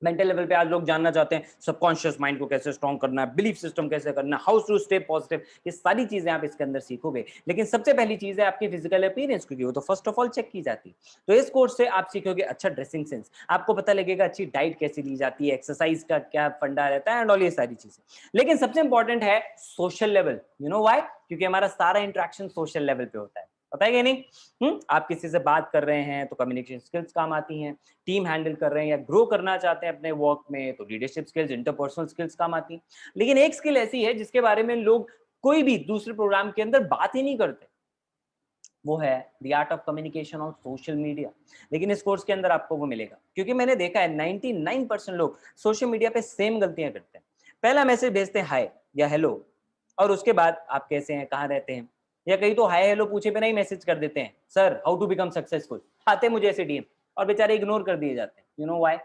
मेंटल लेवल पे आज लोग जानना चाहते हैं सबकॉन्शियस माइंड को कैसे स्ट्रॉन्ग करना है, बिलीफ सिस्टम कैसे करना है, हाउ टू स्टे पॉजिटिव, ये सारी चीजें आप इसके अंदर सीखोगे। लेकिन सबसे पहली चीज है आपकी फिजिकल अपीयरेंस, क्योंकि वो तो फर्स्ट ऑफ ऑल चेक की जाती है। तो इस कोर्स से आप सीखोगे अच्छा ड्रेसिंग सेंस, आपको पता लगेगा अच्छी डाइट कैसे ली जाती है, एक्सरसाइज का क्या फंडा रहता है एंड ऑल ये सारी चीजें। लेकिन सबसे इंपॉर्टेंट है social level. You know why? क्योंकि हमारा सारा इंटरेक्शन सोशल लेवल पे होता है, पता है कि नहीं? आप किसी से बात कर रहे हैं तो कम्युनिकेशन स्किल्स काम आती हैं, टीम हैंडल कर रहे हैं या ग्रो करना चाहते हैं अपने वर्क में तो लीडरशिप स्किल्स, इंटरपर्सनल स्किल्स काम आती हैं। लेकिन एक स्किल ऐसी है जिसके बारे में लोग कोई भी दूसरे प्रोग्राम के अंदर बात ही नहीं करते, वो है the art of communication on social media. लेकिन इस कोर्स के अंदर आपको वो मिलेगा, क्योंकि मैंने देखा है 99% लोग सोशल मीडिया पे सेम गलतियां करते हैं। पहला मैसेज भेजते हैं हाय या हेलो, और उसके बाद आप कैसे हैं, कहाँ रहते हैं, या कहीं तो हाय हेलो पूछे बिना ही मैसेज कर देते हैं, sir how to become successful, आते मुझे ऐसे डीएम, और बेचारे इग्नोर कर दिए जाते हैं। You know why?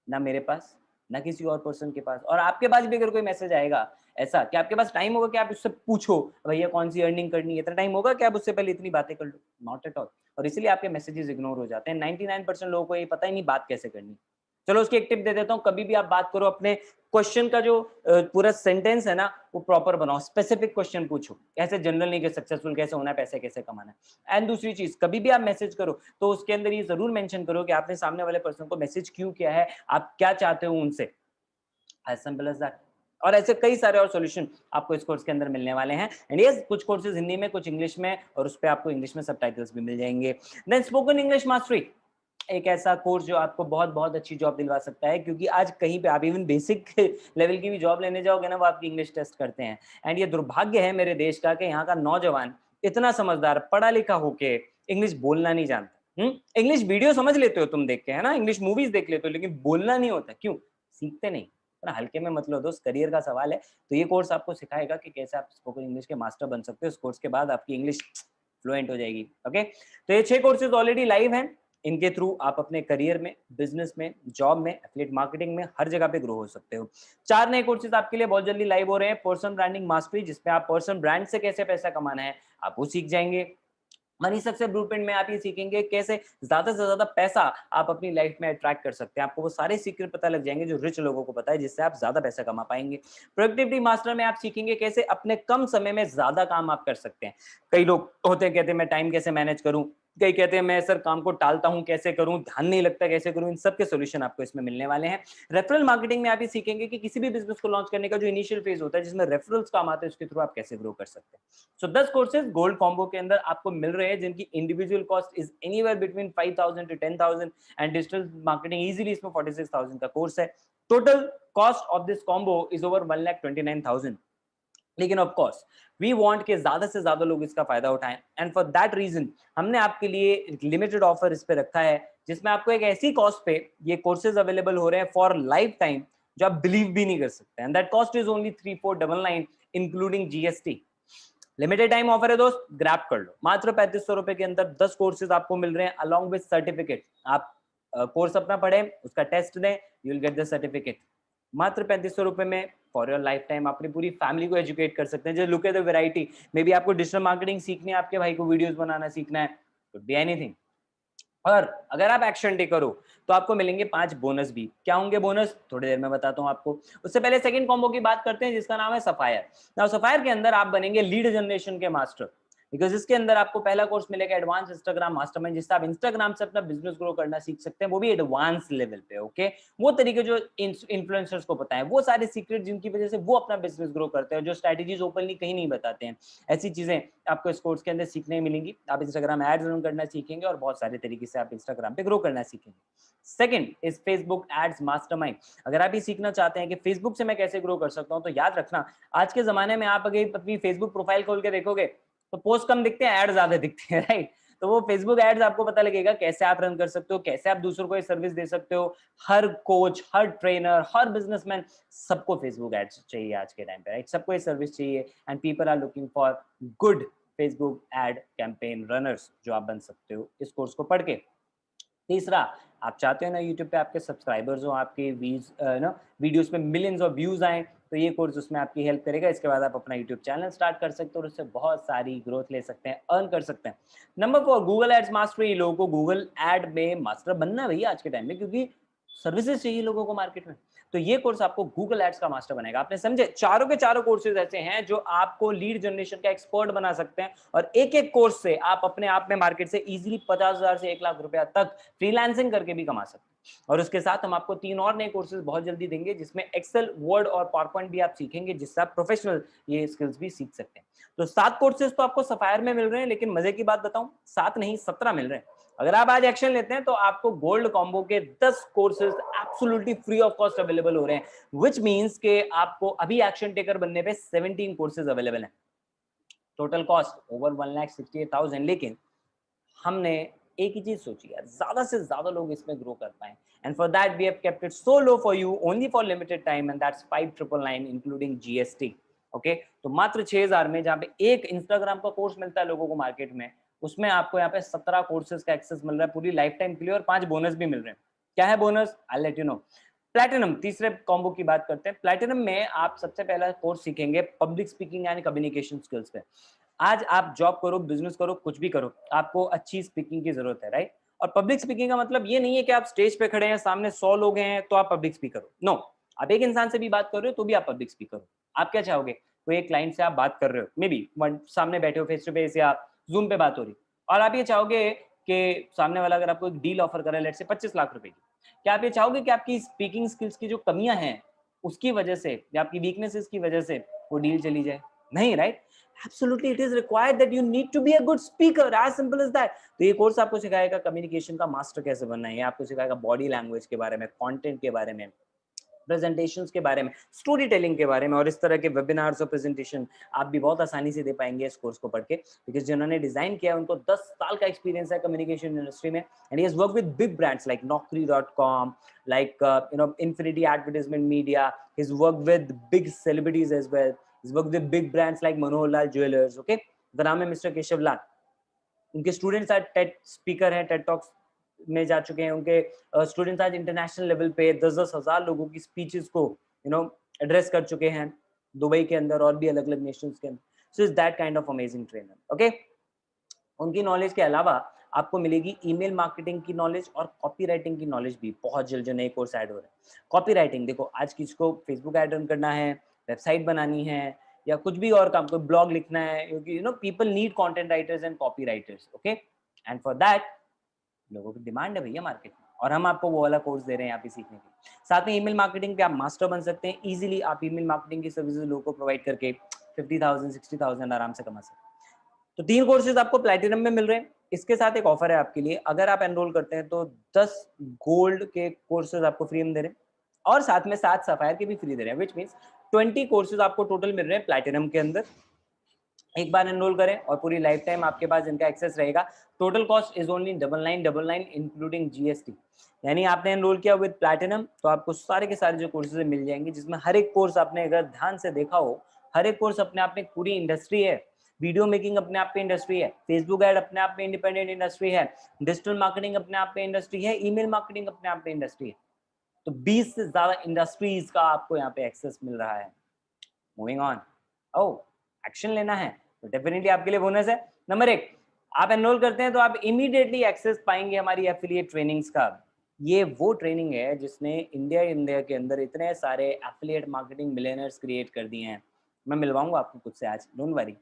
ना मेरे पास, ना किसी और पर्सन के पास, और आपके पास भी अगर कोई मैसेज आएगा ऐसा कि आपके पास टाइम होगा कि आप उससे पूछो भैया कौन सी अर्निंग करनी है, इतना टाइम होगा कि आप उससे पहले इतनी बातें कर लो? Not at all. और इसीलिए आपके मैसेजेस इग्नोर हो जाते हैं। 99% लोगों को ये पता ही नहीं बात कैसे करनी। चलो उसकी एक टिप दे देता हूँ, कभी भी आप बात करो अपने क्वेश्चन का जो पूरा सेंटेंस है ना वो प्रॉपर बनाओ, स्पेसिफिक क्वेश्चन पूछो, ऐसे जनरल नहीं कि सक्सेसफुल कैसे होना है, पैसे कैसे कमाना है। एंड दूसरी चीज, कभी भी आप मैसेज करो तो उसके अंदर ये जरूर मेंशन करो कि आपने सामने वाले पर्सन को मैसेज क्यों किया है, आप क्या चाहते हो उनसे, एज सिंपल एज दैट। और ऐसे कई सारे और सॉल्यूशन आपको इस कोर्स के अंदर मिलने वाले हैं। एंड यस, कुछ कोर्सेज हिंदी में, कुछ इंग्लिश में, और उस पर आपको इंग्लिश में सबटाइटल्स भी मिल जाएंगे। देन स्पोकन इंग्लिश मास्टरी, एक ऐसा कोर्स जो आपको बहुत बहुत अच्छी जॉब दिलवा सकता है, क्योंकि आज कहीं पे आप इवन बेसिक लेवल की भी जॉब लेने जाओगे ना, वो आपकी इंग्लिश टेस्ट करते हैं। एंड ये दुर्भाग्य है मेरे देश का कि यहाँ का नौजवान इतना समझदार पढ़ा लिखा होके इंग्लिश बोलना नहीं जानता। इंग्लिश वीडियो समझ लेते हो तुम देख के, है ना, इंग्लिश मूवीज देख लेते हो, लेकिन बोलना नहीं होता। क्यों? सीखते नहीं। ना हल्के में मत लो दोस्त, करियर का सवाल है। तो ये कोर्स आपको सिखाएगा कि कैसे आप स्पोकन इंग्लिश के मास्टर बन सकते हो। इस कोर्स के बाद आपकी इंग्लिश फ्लुएंट हो जाएगी। ओके, तो ये 6 कोर्सेज ऑलरेडी लाइव हैं। इनके थ्रू आप अपने करियर में, बिजनेस में, जॉब में, एफिलिएट मार्केटिंग में, हर जगह पे ग्रो हो सकते हो। 4 नए कोर्सेज आपके लिए बहुत जल्दी लाइव हो रहे हैं। पर्सनल ब्रांडिंग मास्टरी, जिसमें आप पर्सनल ब्रांड से कैसे पैसा कमाना है आप वो सीख जाएंगे। मनी सक्सेस ब्लूप्रिंट में आप ये सीखेंगे कैसे ज्यादा से ज्यादा पैसा आप अपनी लाइफ में अट्रैक्ट कर सकते हैं। आपको वो सारे सीक्रेट पता लग जाएंगे जो रिच लोगों को पता है, जिससे आप ज्यादा पैसा कमा पाएंगे। प्रोडक्टिविटी मास्टर में आप सीखेंगे कैसे अपने कम समय में ज्यादा काम आप कर सकते हैं। कई लोग होते हैं कहते हैं मैं टाइम कैसे मैनेज करूं, कई कहते हैं मैं सर काम को टालता हूं, कैसे करूं, ध्यान नहीं लगता कैसे करूं। इन सब के सॉल्यूशन आपको इसमें मिलने वाले हैं। रेफरल मार्केटिंग में आप ये सीखेंगे कि किसी भी बिजनेस को लॉन्च करने का जो इनिशियल फेज होता है जिसमें रेफरल्स काम आते हैं, उसके थ्रू आप कैसे ग्रो कर सकते हैं। सो 10 कोर्सेज गोल्ड कॉम्बो के अंदर आपको मिल रहे हैं, जिनकी individual cost is anywhere between 5,000 to 10,000 and digital marketing easily इसमें 46,000 का कोर्स है। Total cost of this combo is over 1,29,000। लेकिन ऑफ कोर्स वी वांट कि ज्यादा से ज्यादा लोग इसका फायदा उठाएं, एंड फॉर दैट रीजन हमने आपके लिए एक लिमिटेड ऑफर इस पे रखा है, जिसमें आपको एक ऐसी कॉस्ट पे ये कोर्सेज अवेलेबल हो रहे हैं फॉर लाइफ टाइम, जो आप बिलीव भी नहीं कर सकते। And that cost is only 3,499 including GST. Limited time offer है दोस्त, ग्रैब कर लो। मात्र 3500 रुपए के अंदर 10 कोर्सेज आपको मिल रहे हैं अलॉन्ग विद सर्टिफिकेट। आप कोर्स अपना पढ़े, उसका टेस्ट दें, you will get the certificate. मात्र 3500 रुपए में फॉर योर लाइफ टाइम अपनी पूरी फैमिली को एजुकेट कर सकते हैं। जो look at the variety, may be आपको डिजिटल मार्केटिंग सीखनी है, आपके भाई को वीडियोस बनाना सीखना है, कुड बी एनीथिंग। और अगर आप एक्शन टेकर हो तो आपको मिलेंगे 5 बोनस भी। क्या होंगे बोनस, थोड़ी देर में बताता हूं आपको। उससे पहले सेकंड कॉम्बो की बात करते हैं, जिसका नाम है सफायर। नाउ सफायर के अंदर आप बनेंगे लीड जनरेशन के मास्टर। बिकॉज इसके अंदर आपको पहला कोर्स मिलेगा एडवांस इंस्टाग्राम मास्टरमाइंड, जिससे आप इंस्टाग्राम से अपना बिजनेस ग्रो करना सीख सकते हैं, वो भी एडवांस लेवल पे। ओके, वो तरीके जो इन्फ्लुएंसर्स को पता है, वो सारे सीक्रेट जिनकी वजह से वो अपना बिजनेस ग्रो करते हैं, जो स्ट्रैटेजीज ओपनली कहीं नहीं बताते हैं, ऐसी चीजें आपको इस कोर्स के अंदर सीखने मिलेंगी। आप इंस्टाग्राम एड्स रन करना सीखेंगे और बहुत सारे तरीके से आप इंस्टाग्राम पे ग्रो करना सीखेंगे। Second is Facebook ads mastermind. अगर आप ये सीखना चाहते हैं कि फेसबुक से मैं कैसे ग्रो कर सकता हूं, तो याद रखना आज के जमाने में आप अगर अपनी फेसबुक प्रोफाइल खोल के देखोगे तो पोस्ट कम दिखते हैं, एड ज्यादा दिखते हैं, राइट। तो वो फेसबुक एड्स आपको पता लगेगा कैसे आप रन कर सकते हो, कैसे आप दूसरों को ये सर्विस दे सकते हो। हर कोच, हर ट्रेनर, हर बिजनेसमैन, सबको फेसबुक एड्स चाहिए आज के टाइम पे, राइट। सबको ये सर्विस चाहिए and people are looking for good Facebook ad campaign runners, जो आप बन सकते हो इस कोर्स को पढ़ के। तीसरा, आप चाहते हो ना यूट्यूब पे आपके सब्सक्राइबर्स हो, आपके वीडियोस पे मिलियंस ऑफ व्यूज आए, तो ये कोर्स उसमें आपकी हेल्प करेगा। इसके बाद आप अपना यूट्यूब चैनल स्टार्ट कर सकते हो और उससे बहुत सारी ग्रोथ ले सकते हैं, अर्न कर सकते हैं। Number 4, Google ads mastery. लोगों को गूगल एड में मास्टर बनना है भैया आज के टाइम में, क्योंकि सर्विसेज चाहिए लोगों को मार्केट में। तो ये कोर्स आपको गूगल एड्स का मास्टर बनेगा। आपने समझे, चारों के चारों कोर्सेज ऐसे हैं जो आपको लीड जनरेशन का एक्सपर्ट बना सकते हैं, और एक एक कोर्स से आप अपने आप में मार्केट से इजीली 50,000 से 1 लाख रुपया तक फ्रीलांसिंग करके भी कमा सकते हैं। और उसके साथ हम आपको 3 और नए कोर्सेज बहुत जल्दी देंगे, जिसमें एक्सेल, वर्ड और पावरपॉइंट भी आप सीखेंगे, जिससे आप प्रोफेशनल ये स्किल्स भी सीख सकते हैं। तो 7 कोर्सेज तो आपको सफायर में मिल रहे हैं, लेकिन मजे की बात बताऊं, 7 नहीं 17 मिल रहे हैं। अगर आप आज एक्शन लेते हैं तो आपको गोल्ड कॉम्बो के 10 courses absolutely free of cost available हो रहे हैं, व्हिच मींस के आपको अभी एक्शन टेकर बनने पे 17 कोर्सेज अवेलेबल हैं। Total cost over 1,68,000। लेकिन हमने एक ही चीज सोची है, ज्यादा से ज्यादा लोग इसमें ग्रो कर पाए, and for that we have kept it so low for you, only for limited time, and that's 5,999 including GST. Okay, तो मात्र 6,000 में, जहां पे एक इंस्टाग्राम का कोर्स मिलता है लोगों को मार्केट में, उसमें आपको यहाँ पे 17 कोर्सेज का एक्सेस मिल रहा है पूरी लाइफ टाइम के लिए, और 5 बोनस भी मिल रहे हैं। क्या है bonus, I let you know. Platinum, तीसरे कॉम्बो की बात करते हैं। प्लैटिनम में आप सबसे पहला कोर्स सीखेंगे public speaking and communication skills पे। आज आप जॉब करो, बिजनेस करो, कुछ भी करो, आपको अच्छी स्पीकिंग की जरूरत है, राइट। और पब्लिक स्पीकिंग का मतलब ये नहीं है कि आप स्टेज पे खड़े हैं, सामने 100 लोग हैं तो आप पब्लिक स्पीकर हो, नो। आप एक इंसान से भी बात कर रहे हो तो भी आप पब्लिक स्पीकर हो। आप क्या चाहोगे, कोई एक क्लाइंट से आप बात कर रहे हो, मे बी सामने बैठे हो फेस टू फेस या जूम पे बात हो रही, और आप ये चाहोगे कि सामने वाला अगर आपको एक डील ऑफर करे लेट से 25 लाख रुपए की, क्या आप ये चाहोगे कि आपकी स्पीकिंग स्किल्स की जो कमियां हैं उसकी वजह से या आपकी वीकनेसेस की वजह से वो डील चली जाए? नहीं, right. Absolutely, it is required that you need to be a good speaker, as simple as that. तो ये कोर्स आपको सिखाएगा कम्युनिकेशन का मास्टर कैसे बनना है, ये आपको सिखाएगा बॉडी लैंग्वेज के बारे में, कंटेंट के बारे में, प्रेजेंटेशंस के बारे में, स्टोरी टेलिंग के बारे में, और इस तरह के वेबिनार्स और प्रेजेंटेशन आप भी बहुत आसानी से दे पाएंगे इस कोर्स को पढ़ के, बिकॉज जिन्होंने डिजाइन किया है उनको 10 साल का एक्सपीरियंस है कम्युनिकेशन इंडस्ट्री में, and he has work with big brands like naukri.com, like Infinity Advertisement Media. He's worked with big celebrities as well. He's worked with big brands like Manohar Lal Jewelers. Okay, the नाम है mister Keshav लाल। उनके students आज Ted speaker हैं, Ted talks में जा चुके हैं। उनके स्टूडेंट्स आज इंटरनेशनल लेवल पे 10-10 हजार लोगों की स्पीचेस को एड्रेस कर चुके हैं, दुबई के अंदर और भी अलग अलग नेशंस के अंदर। So is that kind of amazing trainer. Okay, उनकी नॉलेज के अलावा आपको मिलेगी ईमेल मार्केटिंग की नॉलेज और कॉपी राइटिंग की नॉलेज भी, बहुत जल्द जो नए कोर्स ऐड हो रहे हैं। कॉपी राइटिंग, देखो आज किसको फेसबुक ऐड रन करना है, वेबसाइट बनानी है, या कुछ भी और काम, कोई ब्लॉग लिखना है, क्योंकि people need content writers and copy writers. Okay, and for that लोगों की डिमांड है भैया मार्केट में, और हम आपको वो वाला कोर्स दे रहे हैं यहाँ पे सीखने के। साथ में ईमेल मार्केटिंग पे आप मास्टर बन सकते हैं इजीली। आप ईमेल मार्केटिंग की सर्विसेज लोगों को प्रोवाइड करके 50,000 60,000 आराम से कमा सकते हैं। तो 3 कोर्सेज आपको प्लैटिनम में मिल रहे हैं। इसके साथ एक ऑफर है आपके लिए, अगर आप एनरोल करते हैं तो 10 गोल्ड के कोर्सेज आपको फ्री में दे रहे हैं, और साथ में 7 सफायर के भी फ्री दे रहे हैं, विच मींस 20 कोर्सेज आपको टोटल मिल रहे हैं प्लैटिनम के अंदर। एक बार एनरोल करें और पूरी लाइफ टाइम आपके पास इनका एक्सेस रहेगा। Total cost is only 9999 including GST. यानी आपने एनरोल किया विद प्लैटिनम तो आपको सारे के सारे जो कोर्सेज मिल जाएंगे, जिसमें हर एक कोर्स आपने अगर ध्यान से देखा हो, हर एक कोर्स अपने आप में पूरी इंडस्ट्री है। वीडियो मेकिंग अपने आप में इंडस्ट्री है, फेसबुक एड अपने आप में इंडिपेंडेंट इंडस्ट्री है, डिजिटल मार्केटिंग अपने आप में इंडस्ट्री है, ईमेल मार्केटिंग अपने आप में इंडस्ट्री है। तो 20 से ज्यादा इंडस्ट्रीज का आपको यहाँ पे एक्सेस मिल रहा है। मूविंग ऑन, एक्शन लेना है तो डेफिनेटली आपके लिए बोनस है। नंबर 1, आप एनरोल करते हैं तो आप इमीडिएटली एक्सेस पाएंगे हमारी एफिलिएट ट्रेनिंग्स का। ये वो ट्रेनिंग है जिसने इंडिया के अंदर इतने सारे एफिलिएट मार्केटिंग मिलियनर्स क्रिएट कर दिए हैं। मैं मिलवाऊंगा आपको कुछ से आज, डोंट वरी।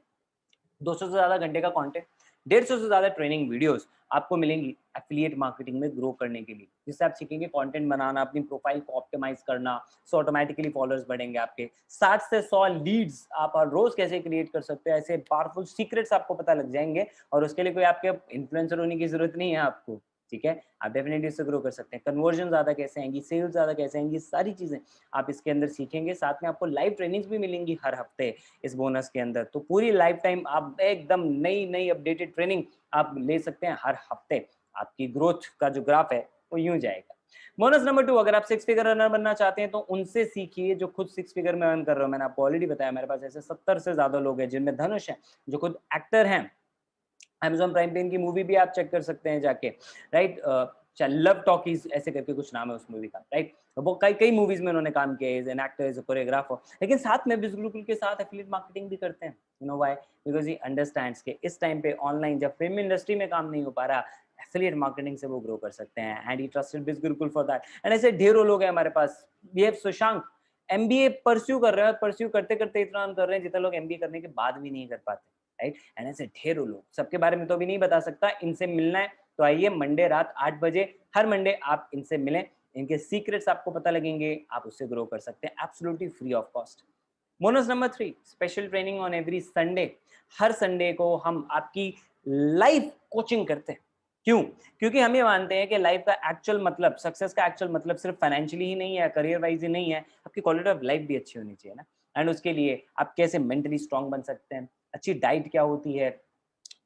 200 से ज़्यादा घंटे का कंटेंट, 150 से ज़्यादा ट्रेनिंग वीडियोस आपको मिलेंगी एफिलिएट मार्केटिंग में ग्रो करने के लिए, जिससे आप सीखेंगे कंटेंट बनाना, अपनी प्रोफाइल को ऑप्टिमाइज करना, सो ऑटोमेटिकली फॉलोअर्स बढ़ेंगे आपके। 60 से 100 लीड्स आप हर रोज कैसे क्रिएट कर सकते हैं, ऐसे पावरफुल सीक्रेट्स आपको पता लग जाएंगे, और उसके लिए कोई आपके इन्फ्लुएंसर होने की जरूरत नहीं है आपको, ठीक है। आप डेफिनेटली इससे ग्रो कर सकते हैं। कन्वर्जन ज़्यादा कैसे आएंगी, सेल्स ज़्यादा कैसे आएंगी, सारी चीज़ें आप इसके अंदर सीखेंगे। साथ में आपको लाइव ट्रेनिंग्स भी मिलेंगी हर हफ्ते इस बोनस के अंदर। तो पूरी लाइफ टाइम आप एकदम नई नई अपडेटेड ट्रेनिंग आप ले सकते हैं हर हफ्ते। आपकी ग्रोथ का जो ग्राफ है वो यूं जाएगा। बोनस नंबर 2, अगर आप 6 फिगर रनर बनना चाहते हैं तो उनसे सीखिए जो खुद 6 फिगर में अर्न कर रहे हो। मैंने आपको ऑलरेडी बताया मेरे पास ऐसे 70 से ज्यादा लोग हैं जिनमें धनुष है, जो खुद एक्टर हैं। Amazon प्राइम पे इनकी मूवी भी आप चेक कर सकते हैं जाके, राइट। लव टॉकीज ऐसे करके कुछ नाम है उस मूवी का, राइट। वो कई कई मूवीज में उन्होंने काम किया है, as an actor, as a choreographer. लेकिन साथ में बिजगुरुकुल के साथ एफिलिएट मार्केटिंग भी करते हैं। You know why? Because he understands के इस टाइम पे ऑनलाइन जब फिल्म इंडस्ट्री में काम नहीं हो पा रहा, एफिलिएट मार्केटिंग से वो ग्रो कर सकते हैं, and he trusted Bizgurukul for that. And ऐसे ढेरों लोग हैं हमारे पास। We have Sushank, MBA pursue कर रहे हैं, और परस्यू करते करते इतना अर्न कर रहे हैं जितना लोग एमबीए करने के बाद भी नहीं कर पाते, राइट। एंड ऐसे ढेरों लोग, सबके बारे में तो अभी नहीं बता सकता। इनसे मिलना है तो आइए मंडे रात 8 बजे, हर मंडे आप इनसे मिलें, इनके सीक्रेट्स आपको पता लगेंगे, आप उससे ग्रो कर सकते हैं absolutely free of cost. Bonus number 3, special training on every Sunday. Her Sunday को हम आपकी लाइव कोचिंग करते हैं। क्यों? क्योंकि हम ये मानते हैं कि लाइफ का एक्चुअल मतलब, सक्सेस का एक्चुअल मतलब सिर्फ फाइनेंशियली ही नहीं है, करियर वाइज ही नहीं है, आपकी क्वालिटी ऑफ लाइफ भी अच्छी होनी चाहिए ना। एंड उसके लिए आप कैसे मेंटली स्ट्रांग बन सकते हैं, अच्छी डाइट क्या होती है,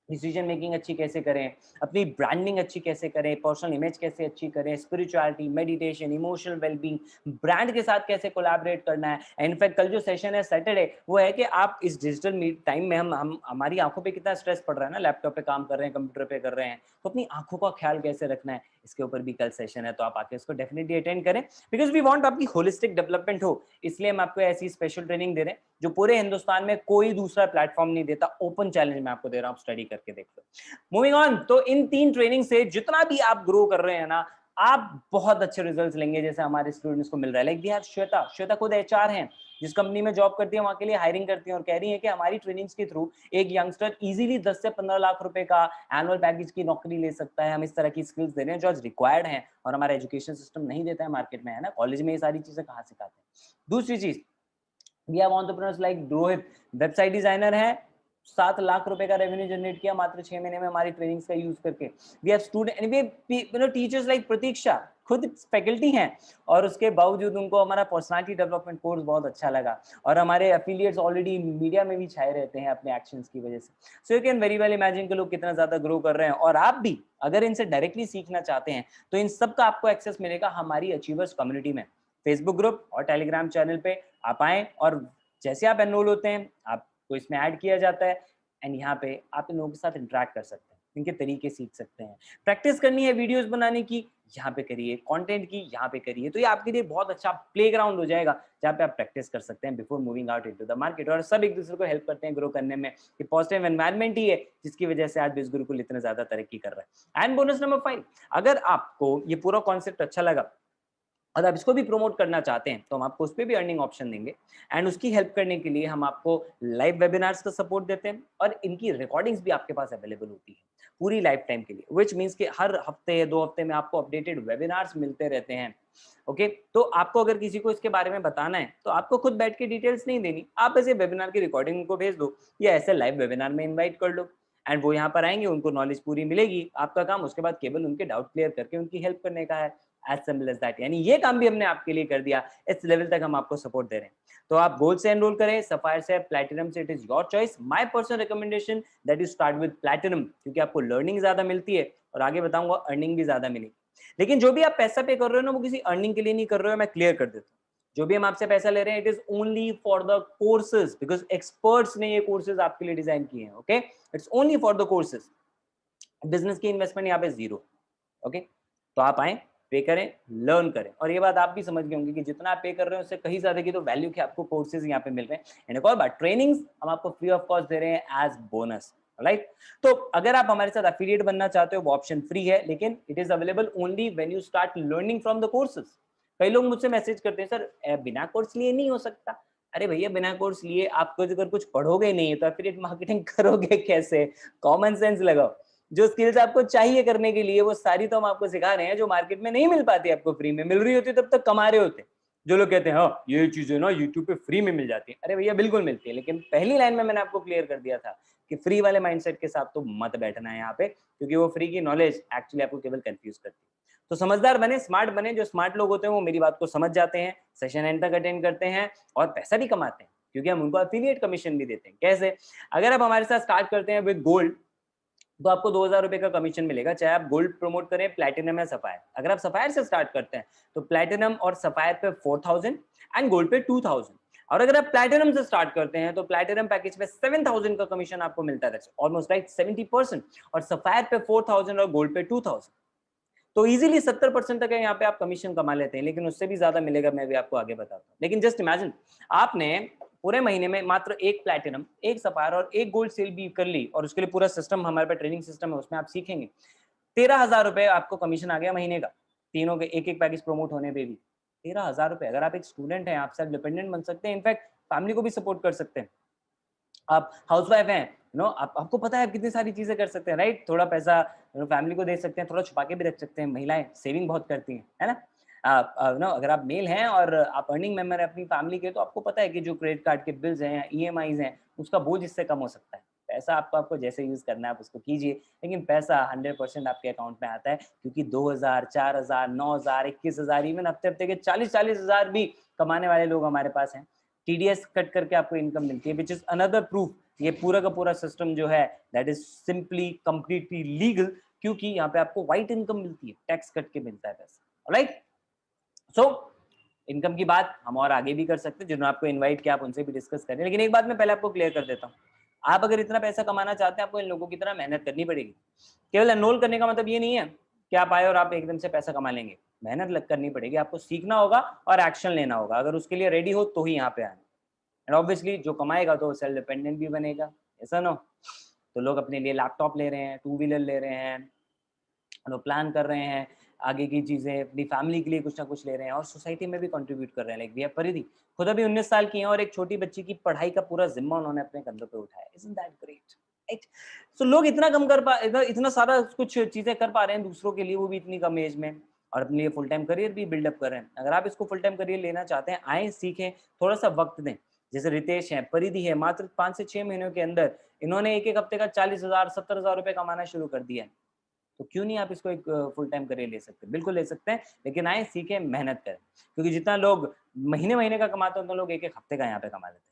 डिसीजन मेकिंग अच्छी कैसे करें, अपनी ब्रांडिंग अच्छी कैसे करें, पर्सनल इमेज कैसे अच्छी करें, spirituality, meditation, emotional wellbeing, brand के साथ कैसे कोलैबोरेट करना है। इनफैक्ट कल जो सेशन है सैटरडे, वो है कि आप इस डिजिटल मीट टाइम में हम हमारी आंखों पे कितना स्ट्रेस पड़ रहा है ना, लैपटॉप पे काम कर रहे हैं, कंप्यूटर पे कर रहे हैं, तो अपनी आंखों का ख्याल कैसे रखना है, इसके ऊपर भी कल सेशन है। तो आप आके इसको डेफिनेटली अटेंड करें, बिकॉज वी वांट आपकी होलिस्टिक डेवलपमेंट हो, इसलिए हम आपको ऐसी स्पेशल ट्रेनिंग दे रहे हैं जो पूरे हिंदुस्तान में कोई दूसरा प्लेटफॉर्म नहीं देता। ओपन चैलेंज मैं आपको दे रहा हूं, स्टडी करके देख लो। मूविंग ऑन, तो इन 3 ट्रेनिंग से जितना भी आप ग्रो कर रहे हैं ना, आप बहुत अच्छे रिजल्ट्स लेंगे, जैसे हमारे स्टूडेंट्स को मिल रहा है। Like we have Shweta, Shweta खुद एचआर हैं, जिस कंपनी में जॉब करती है वहां के लिए हायरिंग करती है, और कह रही है कि हमारी ट्रेनिंग्स के थ्रू एक यंगस्टर इजीली 10 से 15 लाख रुपए का एनुअल पैकेज की नौकरी ले सकता है। हम इस तरह की स्किल्स दे रहे हैं जो आज रिक्वायर्ड है, और हमारा एजुकेशन सिस्टम नहीं देता है मार्केट में, है ना। कॉलेज में ये सारी चीजें कहाँ सिखाते हैं। दूसरी चीज, we have entrepreneurs like Rohit, website designer है, 7 लाख रुपए का रेवेन्यू जनरेट किया मात्र 6 महीने में हमारी ट्रेनिंग्स का यूज करके। We have student and we you know teachers like Pratiksha, खुद फैकल्टी हैं, और उसके बावजूद उनको हमारा पर्सनालिटी डेवलपमेंट कोर्स बहुत अच्छा लगा, और हमारे एफिलिएट्स ऑलरेडी मीडिया में भी छाए रहते हैं अपने एक्शंस की वजह से। So you can very well imagine कि लोग कितना ज्यादा ग्रो कर रहे हैं। और आप भी अगर इनसे डायरेक्टली सीखना चाहते हैं तो इन सब का आपको एक्सेस मिलेगा हमारी अचीवर्स कम्युनिटी में, फेसबुक ग्रुप और टेलीग्राम चैनल पे आप आएं, और जैसे आप एनरोल होते हैं आपको इसमें ऐड किया जाता है, एंड यहाँ पे आप इन लोगों के साथ इंटरेक्ट कर सकते हैं, इनके तरीके सीख सकते हैं। प्रैक्टिस करनी है वीडियोस बनाने की, यहाँ पे करिए, कंटेंट की यहाँ पे करिए, तो ये आपके लिए बहुत अच्छा प्लेग्राउंड हो जाएगा जहाँ पे आप प्रैक्टिस कर सकते हैं before moving out into the market. और सब एक दूसरे को हेल्प करते हैं ग्रो करने में। ये पॉजिटिव एनवायरनमेंट ही है जिसकी वजह से आज बिज गुरुकुल इतने ज्यादा तरक्की कर रहा है। एंड बोनस नंबर 5, अगर आपको ये पूरा कॉन्सेप्ट अच्छा लगा और आप इसको भी प्रमोट करना चाहते हैं तो हम आपको उस पर भी अर्निंग ऑप्शन देंगे, एंड उसकी हेल्प करने के लिए हम आपको लाइव वेबिनार्स का सपोर्ट देते हैं, और इनकी रिकॉर्डिंग्स भी आपके पास अवेलेबल होती है पूरी लाइफ टाइम के लिए, विच मीन्स कि हर हफ्ते या 2 हफ्ते में आपको अपडेटेड वेबिनार्स मिलते रहते हैं। ओके, तो आपको अगर किसी को इसके बारे में बताना है तो आपको खुद बैठ के डिटेल्स नहीं देनी, आप ऐसे वेबिनार की रिकॉर्डिंग उनको भेज दो, या ऐसे लाइव वेबिनार में इन्वाइट कर लो, एंड वो यहाँ पर आएंगे, उनको नॉलेज पूरी मिलेगी। आपका काम उसके बाद केवल उनके डाउट क्लियर करके उनकी हेल्प करने का है, एज सिंपल एज दैट। यानी ये काम भी हमने आपके लिए कर दिया, इस लेवल तक हम आपको सपोर्ट दे रहे हैं। तो आप गोल्ड से एनरोल करें, सफायर से, प्लैटिनम से, it is your choice. My personal recommendation that you start with platinum, क्योंकि आपको लर्निंग ज्यादा मिलती है, और आगे बताऊंगा अर्निंग भी ज्यादा मिलेगी। लेकिन जो भी आप पैसा पे कर रहे हो ना, वो किसी अर्निंग के लिए नहीं कर रहे हो, मैं क्लियर कर देता हूँ। जो भी हम आपसे पैसा ले रहे हैं, it is only for the courses, because experts ने ये कोर्सेज आपके लिए डिजाइन किए हैं। Okay, it's only for the courses, business की इन्वेस्टमेंट यहाँ पे जीरो। ओके, तो आप आए, पे करें, लर्न करें, और ये बात आप भी समझ गए होंगे कि जितना आप पे कर रहे हैं उससे कहीं ज्यादा की तो वैल्यू के आपको कोर्सेज यहाँ पे मिल रहे हैं। एंड एक और बात, ट्रेनिंग्स हम आपको फ्री ऑफ कॉस्ट दे रहे हैं एज बोनस, राइट। तो अगर आप हमारे साथ एफिलिएट बनना चाहते हो, वो ऑप्शन फ्री है, लेकिन it is available only when you start learning from the courses. कई लोग मुझसे मैसेज करते हैं, सर बिना कोर्स लिए नहीं हो सकता। अरे भैया बिना कोर्स लिए आप कुछ अगर कुछ पढ़ोगे नहीं तो एफिलिएट मार्केटिंग करोगे कैसे? कॉमन सेंस लगाओ। जो स्किल्स आपको चाहिए करने के लिए वो सारी तो हम आपको सिखा रहे हैं जो मार्केट में नहीं मिल पाती आपको फ्री में। मिल रही होती तब तक कमा रहे होते। जो लोग कहते हैं हाँ ये चीजें ना यूट्यूब पे फ्री में मिल जाती है, अरे भैया बिल्कुल मिलती है, लेकिन पहली लाइन में मैंने आपको क्लियर कर दिया था कि फ्री वाले माइंडसेट के साथ तो मत बैठना है यहाँ पे, क्योंकि वो फ्री की नॉलेज एक्चुअली आपको केवल कंफ्यूज करती है। तो समझदार बने, स्मार्ट बने। जो स्मार्ट लोग होते हैं वो मेरी बात को समझ जाते हैं, सेशन एंड तक अटेंड करते हैं और पैसा भी कमाते हैं, क्योंकि हम उनको एफिलिएट कमीशन भी देते हैं। कैसे? अगर आप हमारे साथ स्टार्ट करते हैं विद गोल्ड तो आपको 2000 रुपए का कमीशन मिलेगा, चाहे आप गोल्ड प्रमोट करें, प्लैटिनम या सफायर। अगर आप सफायर से स्टार्ट करते हैं तो प्लैटिनम और सफायर पे 4000 एंड गोल्ड पे 2000। और अगर आप प्लैटिनम से स्टार्ट करते हैं तो प्लैटिनम पैकेज पे 7000 का कमीशन आपको मिलता है, ऑलमोस्ट राइट 70%। और सफायर पे 4000 और गोल्ड पे 2000। तो इजीली 70% तक है यहाँ पे आप कमीशन कमा लेते हैं, लेकिन उससे भी ज्यादा मिलेगा, मैं भी आपको आगे बताता हूँ। लेकिन जस्ट इमेजिन आपने पूरे महीने में मात्र एक प्लैटिनम, एक सफायर और एक गोल्ड सेल भी कर ली, और उसके लिए पूरा सिस्टम हमारे पास ट्रेनिंग सिस्टम है, उसमें आप सीखेंगे। 13,000 रुपए आपको कमीशन आ गया महीने का, तीनों के एक एक पैकेज प्रमोट होने पे भी 13,000 रुपए। अगर आप एक स्टूडेंट हैं, आप सेल्फ डिपेंडेंट बन सकते हैं, इनफैक्ट फैमिली को भी सपोर्ट कर सकते हैं। आप हाउसवाइफ हैं, आपको पता है आप कितनी सारी चीजें कर सकते हैं, राइट? थोड़ा पैसा फैमिली को दे सकते हैं, थोड़ा छुपा के भी रख सकते हैं। महिलाएं सेविंग बहुत करती हैं, है ना? आप अगर आप मेल हैं और आप अर्निंग मेंबर है अपनी फैमिली के, तो आपको पता है कि जो क्रेडिट कार्ड के बिल्स हैं या ईएमआईज हैं, उसका बोझ इससे कम हो सकता है। पैसा आपको आपको जैसे यूज करना है आप उसको कीजिए, लेकिन पैसा 100% आपके अकाउंट में आता है, क्योंकि 2000, 4000, 9000, 21,000, इवन हफ्ते हफ्ते के 40,000 भी कमाने वाले लोग हमारे पास हैं। टीडीएस कट करके आपको इनकम मिलती है, विच इज अनदर प्रूफ ये पूरा का पूरा सिस्टम जो है that is simply completely legal, क्योंकि यहाँ पे आपको व्हाइट इनकम मिलती है, टैक्स कट के मिलता है पैसा। राइट? सो इनकम की बात हम और आगे भी कर सकते हैं, जिन्होंने आपको इनवाइट किया आप उनसे भी डिस्कस करें, लेकिन एक बात मैं पहले आपको क्लियर कर देता हूँ। आप अगर इतना पैसा कमाना चाहते हैं, आपको इन लोगों की तरह मेहनत करनी पड़ेगी। केवल एनरोल करने का मतलब ये नहीं है कि आप आए और आप एकदम से पैसा कमा लेंगे। मेहनत लग करनी पड़ेगी, आपको सीखना होगा और एक्शन लेना होगा। अगर उसके लिए रेडी हो तो ही यहाँ पे आए। एंड ऑब्वियसली जो कमाएगा तो सेल्फ डिपेंडेंट भी बनेगा, ऐसा ना? तो लोग अपने लिए लैपटॉप ले रहे हैं, टू व्हीलर ले रहे हैं, लोग प्लान कर रहे हैं आगे की चीजें, अपनी फैमिली के लिए कुछ ना कुछ ले रहे हैं और सोसाइटी में भी कंट्रीब्यूट कर रहे हैं। लाइक वी हैव परिधि, खुद अभी 19 साल की हैं और एक छोटी बच्ची की पढ़ाई का पूरा जिम्मा उन्होंने अपने कंधों पे उठाया। Isn't that great? राइट? सो लोग इतना कम कर पा इतना सारा कुछ चीजें कर पा रहे हैं दूसरों के लिए, वो भी इतनी कम एज में, और अपने लिए फुल टाइम करियर भी बिल्डअप कर रहे हैं। अगर आप इसको फुल टाइम करियर लेना चाहते हैं, आए सीखें, थोड़ा सा वक्त दें। जैसे रितेश है, परिधि है, मात्र 5 से 6 महीनों के अंदर इन्होंने एक एक हफ्ते का 40,000 70,000 रुपए कमाना शुरू कर दिया है। तो क्यों नहीं आप इसको एक फुल टाइम करियर ले सकते हैं? बिल्कुल ले सकते हैं, लेकिन आए सीखें, मेहनत करें, क्योंकि जितना लोग महीने महीने का कमाते हैं उतना लोग एक एक हफ्ते का यहाँ पे कमा लेते हैं।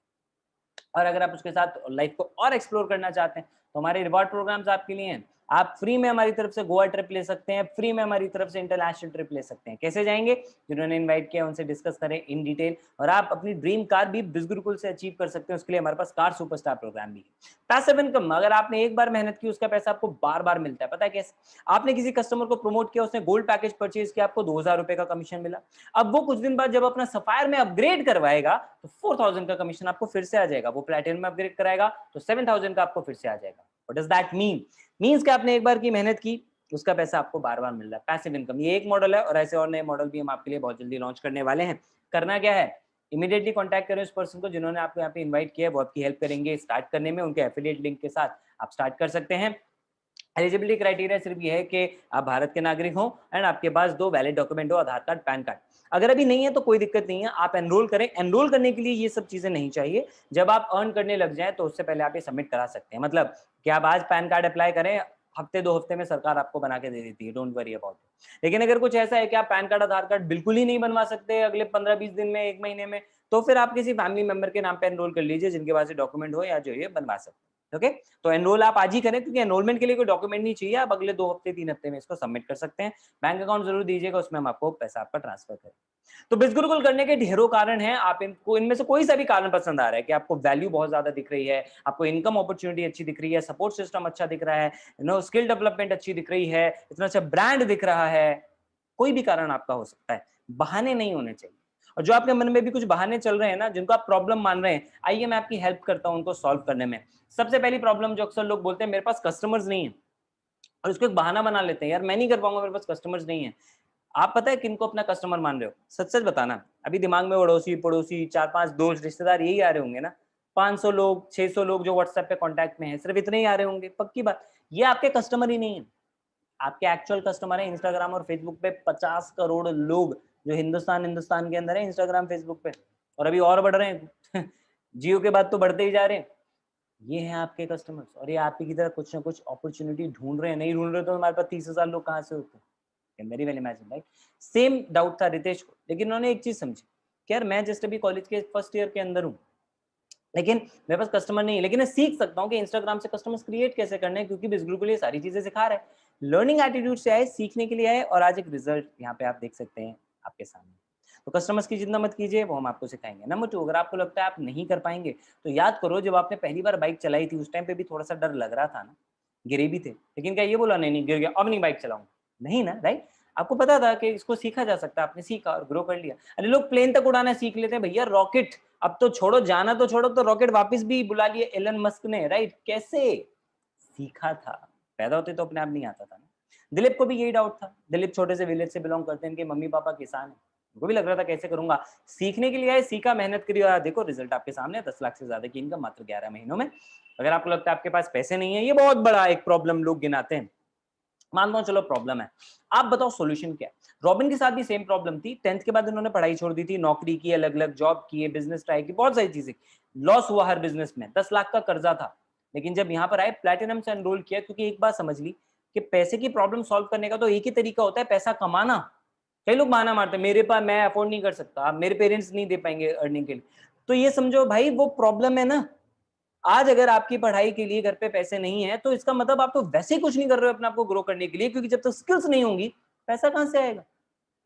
और अगर आप उसके साथ लाइफ को और एक्सप्लोर करना चाहते हैं तो हमारे रिवॉर्ड प्रोग्राम्स आपके लिए हैं। आप फ्री में हमारी तरफ से गोवा ट्रिप ले सकते हैं, फ्री में हमारी तरफ से इंटरनेशनल ट्रिप ले सकते हैं। कैसे जाएंगे? जिन्होंने इनवाइट किया उनसे डिस्कस करें इन डिटेल। और आप अपनी ड्रीम कार भी बिजगुरुकुल से अचीव कर सकते हैं, उसके लिए हमारे पास कार सुपरस्टार प्रोग्राम भी है। पैसिव इनकम, अगर आपने एक बार मेहनत की उसका पैसा आपको बार बार मिलता है। पता है कैसे? आपने किसी कस्टमर को प्रमोट किया, उसने गोल्ड पैकेज परचेज किया, आपको 2000 रुपए का कमीशन मिला। अब वो कुछ दिन बाद जब अपना सफायर में अपग्रेड करवाएगा तो 4000 का कमीशन आपको फिर से आ जाएगा। वो प्लैटिनम में अपग्रेड कराएगा तो 7000 का आपको फिर से आ जाएगा। What does that mean? Means कि आपने एक बार की मेहनत की, उसका पैसा आपको बार बार मिल रहा है। पैसिव इनकम ये एक मॉडल है, और ऐसे और नए मॉडल भी हम आपके लिए बहुत जल्दी लॉन्च करने वाले हैं। करना क्या है? इमीडिएटली कॉन्टैक्ट करें उस पर्सन को जिन्होंने आपको यहाँ पे इन्वाइट किया है, वो आपकी हेल्प करेंगे स्टार्ट करने में। उनके एफिलिएट लिंक के साथ आप स्टार्ट कर सकते हैं। एलिजिबिलिटी क्राइटेरिया सिर्फ ये है कि आप भारत के नागरिक हो एंड आपके पास 2 वैलिड डॉक्यूमेंट हो, आधार कार्ड, पैन कार्ड। अगर अभी नहीं है तो कोई दिक्कत नहीं है, आप एनरोल करें। एनरोल करने के लिए ये सब चीजें नहीं चाहिए, जब आप अर्न करने लग जाए तो उससे पहले आप ये सबमिट करा सकते हैं। मतलब कि आप आज पैन कार्ड अप्लाई करें, हफ्ते 2 हफ्ते में सरकार आपको बना के दे देती है, डोंट वरी अबाउट इट। लेकिन अगर कुछ ऐसा है कि आप पैन कार्ड आधार कार्ड बिल्कुल ही नहीं बनवा सकते अगले 15-20 दिन में, 1 महीने में, तो फिर आप किसी फैमिली मेंबर के नाम पे एनरोल कर लीजिए जिनके पास डॉक्यूमेंट हो या जो ये बनवा सकते हैं। ओके? तो एनरोल आप आज ही करें, क्योंकि एनरोलमेंट के लिए कोई डॉक्यूमेंट नहीं चाहिए, आप अगले 2 हफ्ते 3 हफ्ते में इसको सबमिट कर सकते हैं। बैंक अकाउंट जरूर दीजिएगा, उसमें हम आपको पैसा आपका ट्रांसफर करें। तो बिजगुरुकुल करने के ढेरों कारण हैं, आप इनको इनमें से कोई सा भी कारण पसंद आ रहा है कि आपको वैल्यू बहुत ज्यादा दिख रही है, आपको इनकम अपॉर्चुनिटी अच्छी दिख रही है, सपोर्ट सिस्टम अच्छा दिख रहा है, स्किल डेवलपमेंट अच्छी दिख रही है, इतना अच्छा ब्रांड दिख रहा है, कोई भी कारण आपका हो सकता है, बहाने नहीं होने चाहिए। और जो आपके मन में भी कुछ बहाने चल रहे हैं ना, जिनको आप प्रॉब्लम मान रहे हैं, आइए मैं आपकी हेल्प करता हूं उनको सॉल्व करने में। सबसे पहली प्रॉब्लम जो अक्सर लोग बोलते हैं, मेरे पास कस्टमर्स नहीं है, और उसको एक बहाना बना लेते हैं, यार मैं नहीं कर पाऊंगा, मेरे पास कस्टमर्स नहीं है। आप पता है किनको अपना कस्टमर मान रहे हो? सच सच बताना। अभी दिमाग में अड़ोसी पड़ोसी 4-5 दोस्त रिश्तेदार यही आ रहे होंगे ना, 500 लोग 600 लोग जो व्हाट्सएप पे कांटेक्ट में हैं, सिर्फ इतने ही आ रहे होंगे, पक्की बात। ये आपके कस्टमर ही नहीं है, आपके एक्चुअल कस्टमर है। इंस्टाग्राम और फेसबुक पे 50 करोड़ लोग जो हिंदुस्तान के अंदर है, इंस्टाग्राम फेसबुक पे, और अभी और बढ़ रहे हैं जियो के बाद तो बढ़ते ही जा रहे हैं। ये हैं आपके कस्टमर्स, और ये आप ही की तरह कुछ ना कुछ अपॉर्चुनिटी ढूंढ रहे हैं। नहीं ढूंढ रहे तो हमारे पास 30,000 लोग कहाँ से होते हैं? Very well imagine, right? Same doubt था रितेश को, लेकिन उन्होंने एक चीज समझी कि यार मैं जस्ट अभी कॉलेज के फर्स्ट ईयर के अंदर हूँ, लेकिन मेरे पास कस्टमर नहीं है, लेकिन मैं सीख सकता हूँ कि इंस्टाग्राम से कस्टमर्स क्रिएट कैसे करने हैं, क्योंकि बिजगुरु के लिए सारी चीजें सिखा रहा है। लर्निंग एटीट्यूड से आए, सीखने के लिए आए, और आज एक रिजल्ट यहाँ पे आप देख सकते हैं आपके सामने। तो कस्टमर्स की चिंता मत कीजिए, वो हम आपको सिखाएंगे। नंबर 2, अगर आपको लगता है आप नहीं कर पाएंगे, तो याद करो जब आपने पहली बार बाइक चलाई थी, उस टाइम पे भी थोड़ा सा डर लग रहा था ना, गिरे भी थे, लेकिन क्या ये बोला नहीं नहीं गिर गया अब नहीं बाइक चलाऊंगा? नहीं ना, राइट? आपको पता था कि इसको सीखा जा सकता है, आपने सीखा और ग्रो कर लिया। अरे लोग प्लेन तक उड़ाना सीख लेते हैं भैया, रॉकेट अब तो छोड़ो, जाना तो छोड़ो, तो रॉकेट वापस भी बुला लिए एलन मस्क ने, राइट? कैसे सीखा था? पैदा होते तो अपने आप नहीं आता था ना। दिलीप को भी यही डाउट था। दिलीप छोटे से विलेज से बिलोंग करते हैं, इनके मम्मी पापा किसान है, उनको भी लग रहा था कैसे करूंगा। सीखने के लिए आए, सीखा, मेहनत करी, और देखो रिजल्ट आपके सामने है। 10 लाख से ज्यादा की इनकम मात्र 11 महीनों में। अगर आपको लगता है आपके पास पैसे नहीं है, ये बहुत बड़ा एक प्रॉब्लम लोग गिनाते हैं, मानता हूं चलो प्रॉब्लम है, आप बताओ सॉल्यूशन क्या है? रॉबिन के साथ भी सेम प्रॉब्लम थी। 10th के बाद इन्होंने पढ़ाई छोड़ दी थी, नौकरी की, अलग अलग जॉब किए, बिजनेस ट्राई की, बहुत सारी चीजें, लॉस हुआ हर बिजनेस में, 10 लाख का कर्जा था। लेकिन जब यहाँ पर आए, प्लैटिनम से एनरोल किया, क्योंकि एक बात समझ ली कि पैसे की प्रॉब्लम सॉल्व करने का तो एक ही तरीका होता है, पैसा कमाना। कई लोग बहाना मारते हैं, मेरे पास, मैं अफोर्ड नहीं कर सकता, मेरे पेरेंट्स नहीं दे पाएंगे अर्निंग के लिए। तो ये समझो भाई, वो प्रॉब्लम है ना। आज अगर आपकी पढ़ाई के लिए घर पे पैसे नहीं है, तो इसका मतलब आप तो वैसे ही कुछ नहीं कर रहे हो अपने आप को ग्रो करने के लिए, क्योंकि जब तक स्किल्स नहीं होंगी, पैसा कहां से आएगा?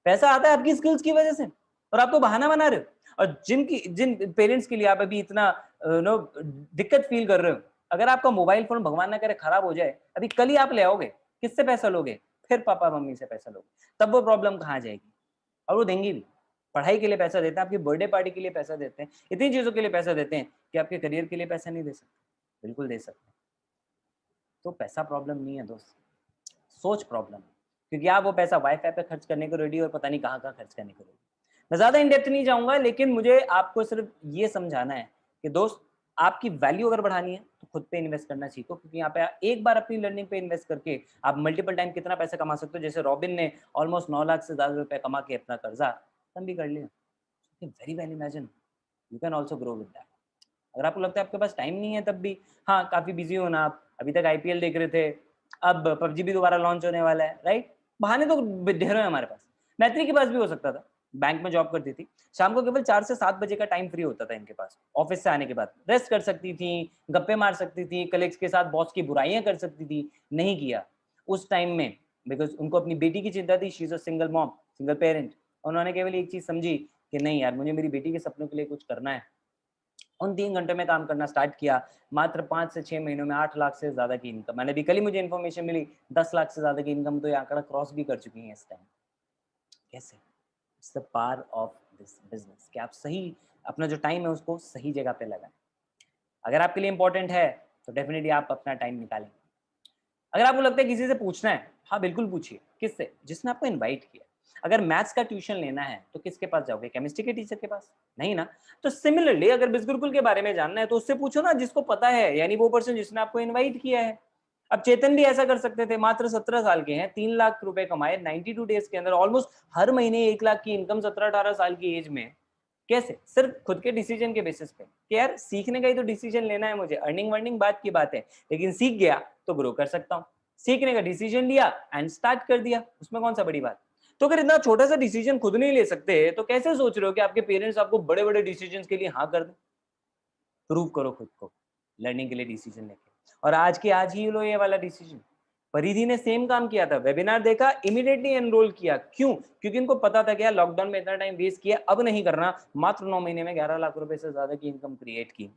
पैसा आता है आपकी स्किल्स की वजह से, और आप तो बहाना बना रहे हो। और जिन पेरेंट्स के लिए आप अभी इतना नो दिक्कत फील कर रहे हो, अगर आपका मोबाइल फोन भगवान ना करे खराब हो जाए, अभी कल ही आप ले आओगे, किससे पैसा लोगे? फिर पापा मम्मी से पैसा लोगे, तब वो प्रॉब्लम कहाँ जाएगी? और वो देंगी भी। पढ़ाई के लिए पैसा देते हैं, आपकी बर्थडे पार्टी के लिए पैसा देते हैं, इतनी चीजों के लिए पैसा देते हैं, कि आपके करियर के लिए पैसा नहीं दे सकते? बिल्कुल दे सकते हैं। तो पैसा प्रॉब्लम नहीं है दोस्त, सोच प्रॉब्लम है, क्योंकि आप वो पैसा वाईफाई पे खर्च करने को रेडी और पता नहीं कहाँ कहाँ खर्च करने को रेडी। मैं ज्यादा इन डेप्थ नहीं जाऊंगा, लेकिन मुझे आपको सिर्फ ये समझाना है कि दोस्त, आपकी वैल्यू अगर बढ़ानी है तो खुद पे इन्वेस्ट करना सीखो, क्योंकि यहाँ पे एक बार अपनी लर्निंग पे इन्वेस्ट करके आप मल्टीपल टाइम कितना पैसा कमा सकते हो। जैसे रॉबिन ने ऑलमोस्ट 9 लाख से ज्यादा रुपए कमा के अपना कर्जा खत्म भी कर लिया। Very well imagine, you can also grow with that. अगर आपको लगता है आपके पास टाइम नहीं है, तब भी हाँ, काफी बिजी हो ना आप, अभी तक आईपीएल देख रहे थे, अब पबजी भी दोबारा लॉन्च होने वाला है, राइट? बहाने तो ढेरों हैं हमारे पास। मैत्री के पास भी हो सकता था, बैंक में जॉब करती थी, शाम को केवल 4 से 7 बजे का टाइम फ्री होता था इनके पास, ऑफिस से आने के बाद रेस्ट कर सकती थी, गप्पे मार सकती थी, कलीग्स के साथ बॉस की बुराइयां कर सकती थी। नहीं किया उस टाइम में, बिकॉज उनको अपनी बेटी की चिंता थी। She is a single mom, single parent. उन्होंने केवल एक चीज समझी कि नहीं यार, मुझे मेरी बेटी के सपनों के लिए कुछ करना है। उन 3 घंटे में काम करना स्टार्ट किया, मात्र 5 से 6 महीनों में 8 लाख से ज़्यादा की इनकम। मैंने अभी कल ही मुझे इन्फॉर्मेशन मिली, 10 लाख से ज़्यादा की इनकम तो ये आंकड़ा क्रॉस भी कर चुकी है इस टाइम। कैसे? It's the power of this business, कि आप सही अपना जो टाइम है उसको सही जगह पे लगाएं। अगर आपके लिए इंपॉर्टेंट है तो डेफिनेटली आप अपना टाइम निकालें। अगर आपको लगता है किसी से पूछना है, हाँ बिल्कुल पूछिए। किससे? जिसने आपको इनवाइट किया। अगर मैथ्स का ट्यूशन लेना है तो किसके पास जाओगे? केमिस्ट्री के टीचर के पास? नहीं ना। तो सिमिलरली अगर बिजगुरुकुल के बारे में जानना है तो उससे पूछो ना जिसको पता है, यानी वो पर्सन जिसने आपको इनवाइट किया है। अब चेतन भी ऐसा कर सकते थे, मात्र 17 साल के हैं, 3 लाख रुपए कमाए 92 डेज के अंदर, ऑलमोस्ट हर महीने 1 लाख की इनकम 17-18 साल की एज में। कैसे? सिर्फ खुद के डिसीजन के बेसिस पे कि यार सीखने का ही तो डिसीजन लेना है मुझे, अर्निंग वर्निंग बात की बात है, लेकिन सीख गया तो ग्रो कर सकता हूँ। सीखने का डिसीजन लिया एंड स्टार्ट कर दिया, उसमें कौन सा बड़ी बात? तो अगर इतना छोटा सा डिसीजन खुद नहीं ले सकते तो कैसे सोच रहे हो कि आपके पेरेंट्स आपको बड़े बड़े डिसीजन के लिए हाँ कर दें? प्रूव करो खुद को लर्निंग के लिए डिसीजन लेके, और आज के आज ही लो ये वाला डिसीजन। परिधि ने सेम काम किया था, वेबिनार देखा, इमीडिएटली एनरोल किया। क्यों? क्योंकि इनको पता था कि यार लॉकडाउन में इतना टाइम वेस्ट किया, अब नहीं करना। मात्र 9 महीने में 11 लाख रुपए से ज्यादा की इनकम क्रिएट की।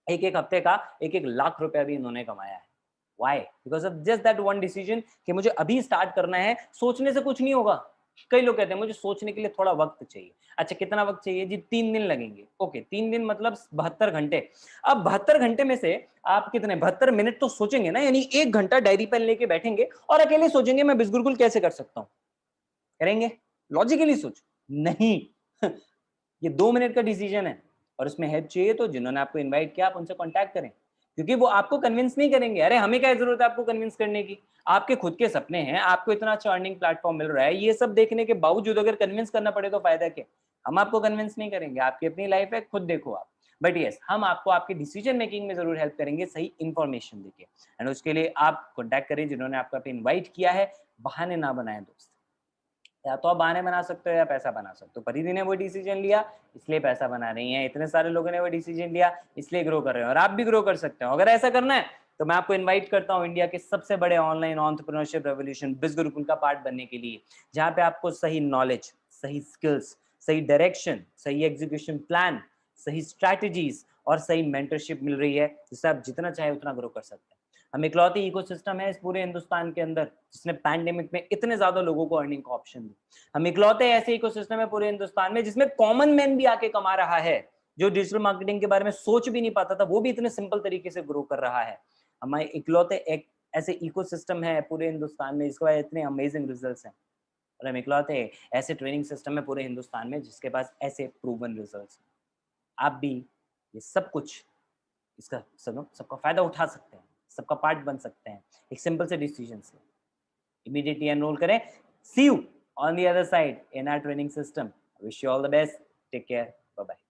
एक एक हफ्ते का 1-1 लाख रुपया भी इन्होंने कमाया है। Why? Because of just that one decision कि मुझे अभी स्टार्ट करना है। सोचने से कुछ नहीं होगा। कई लोग कहते हैं मुझे सोचने के लिए थोड़ा वक्त चाहिए। अच्छा कितना वक्त चाहिए जी? 3 दिन लगेंगे। ओके, 3 दिन मतलब 72 घंटे। अब 72 घंटे में से आप कितने 72 मिनट तो सोचेंगे ना, यानी 1 घंटा डायरी पेन लेके बैठेंगे और अकेले सोचेंगे मैं बिजगुरुकुल कैसे कर सकता हूँ। करेंगे? लॉजिकली सोचो, नहीं ये 2 मिनट का डिसीजन है और उसमें हेल्प चाहिए तो जिन्होंने आपको इनवाइट किया आप उनसे कांटेक्ट करें, क्योंकि वो आपको कन्विंस नहीं करेंगे। अरे हमें क्या जरूरत है आपको कन्विंस करने की, आपके खुद के सपने हैं, आपको इतना अच्छा अर्निंग प्लेटफॉर्म मिल रहा है, ये सब देखने के बावजूद अगर कन्विंस करना पड़े तो फायदा क्या। हम आपको कन्विंस नहीं करेंगे, आपकी अपनी लाइफ है, खुद देखो आप। बट यस, हम आपको आपके डिसीजन मेकिंग में जरूर हेल्प करेंगे सही इंफॉर्मेशन देके। एंड उसके लिए आप कॉन्टैक्ट करें जिन्होंने आपको इनवाइट किया है। बहाने ना बनाएं दोस्त, या तो आप बहाने बना सकते हो या पैसा बना सकते हो। परिधि ने वो डिसीजन लिया इसलिए पैसा बना रही है, इतने सारे लोगों ने वो डिसीजन लिया इसलिए ग्रो कर रहे हो, और आप भी ग्रो कर सकते हो। अगर ऐसा करना है तो मैं आपको इनवाइट करता हूँ इंडिया के सबसे बड़े ऑनलाइन एंटरप्रेन्योरशिप रेवोल्यूशन बिज गुरुकुल का पार्ट बनने के लिए, जहाँ पे आपको सही नॉलेज, सही स्किल्स, सही डायरेक्शन, सही एग्जीक्यूशन प्लान, सही स्ट्रैटेजीज और सही मेंटरशिप मिल रही है, जिससे आप जितना चाहे उतना ग्रो कर सकते हैं। हम इकलौती इकोसिस्टम है इस पूरे हिंदुस्तान के अंदर जिसने पैंडेमिक में इतने ज्यादा लोगों को अर्निंग का ऑप्शन दी। हम इकलौते ऐसे इकोसिस्टम है पूरे हिंदुस्तान में जिसमें कॉमन मैन भी आके कमा रहा है, जो डिजिटल मार्केटिंग के बारे में सोच भी नहीं पाता था वो भी इतने सिंपल तरीके से ग्रो कर रहा है। हमारे इकलौते एक ऐसे इकोसिस्टम है पूरे हिंदुस्तान में जिसके बाद इतने अमेजिंग रिजल्ट्स हैं, और हम इकलौते ऐसे ट्रेनिंग सिस्टम है पूरे हिंदुस्तान में जिसके पास ऐसे प्रूवन रिजल्ट्स हैं। आप भी ये सब कुछ इसका सबका फायदा उठा सकते हैं, सबका पार्ट बन सकते हैं एक सिंपल से डिसीजन से। इमीडिएटली एनरोल करें। See you on the other side in our training system. Wish you all the best, take care, bye bye.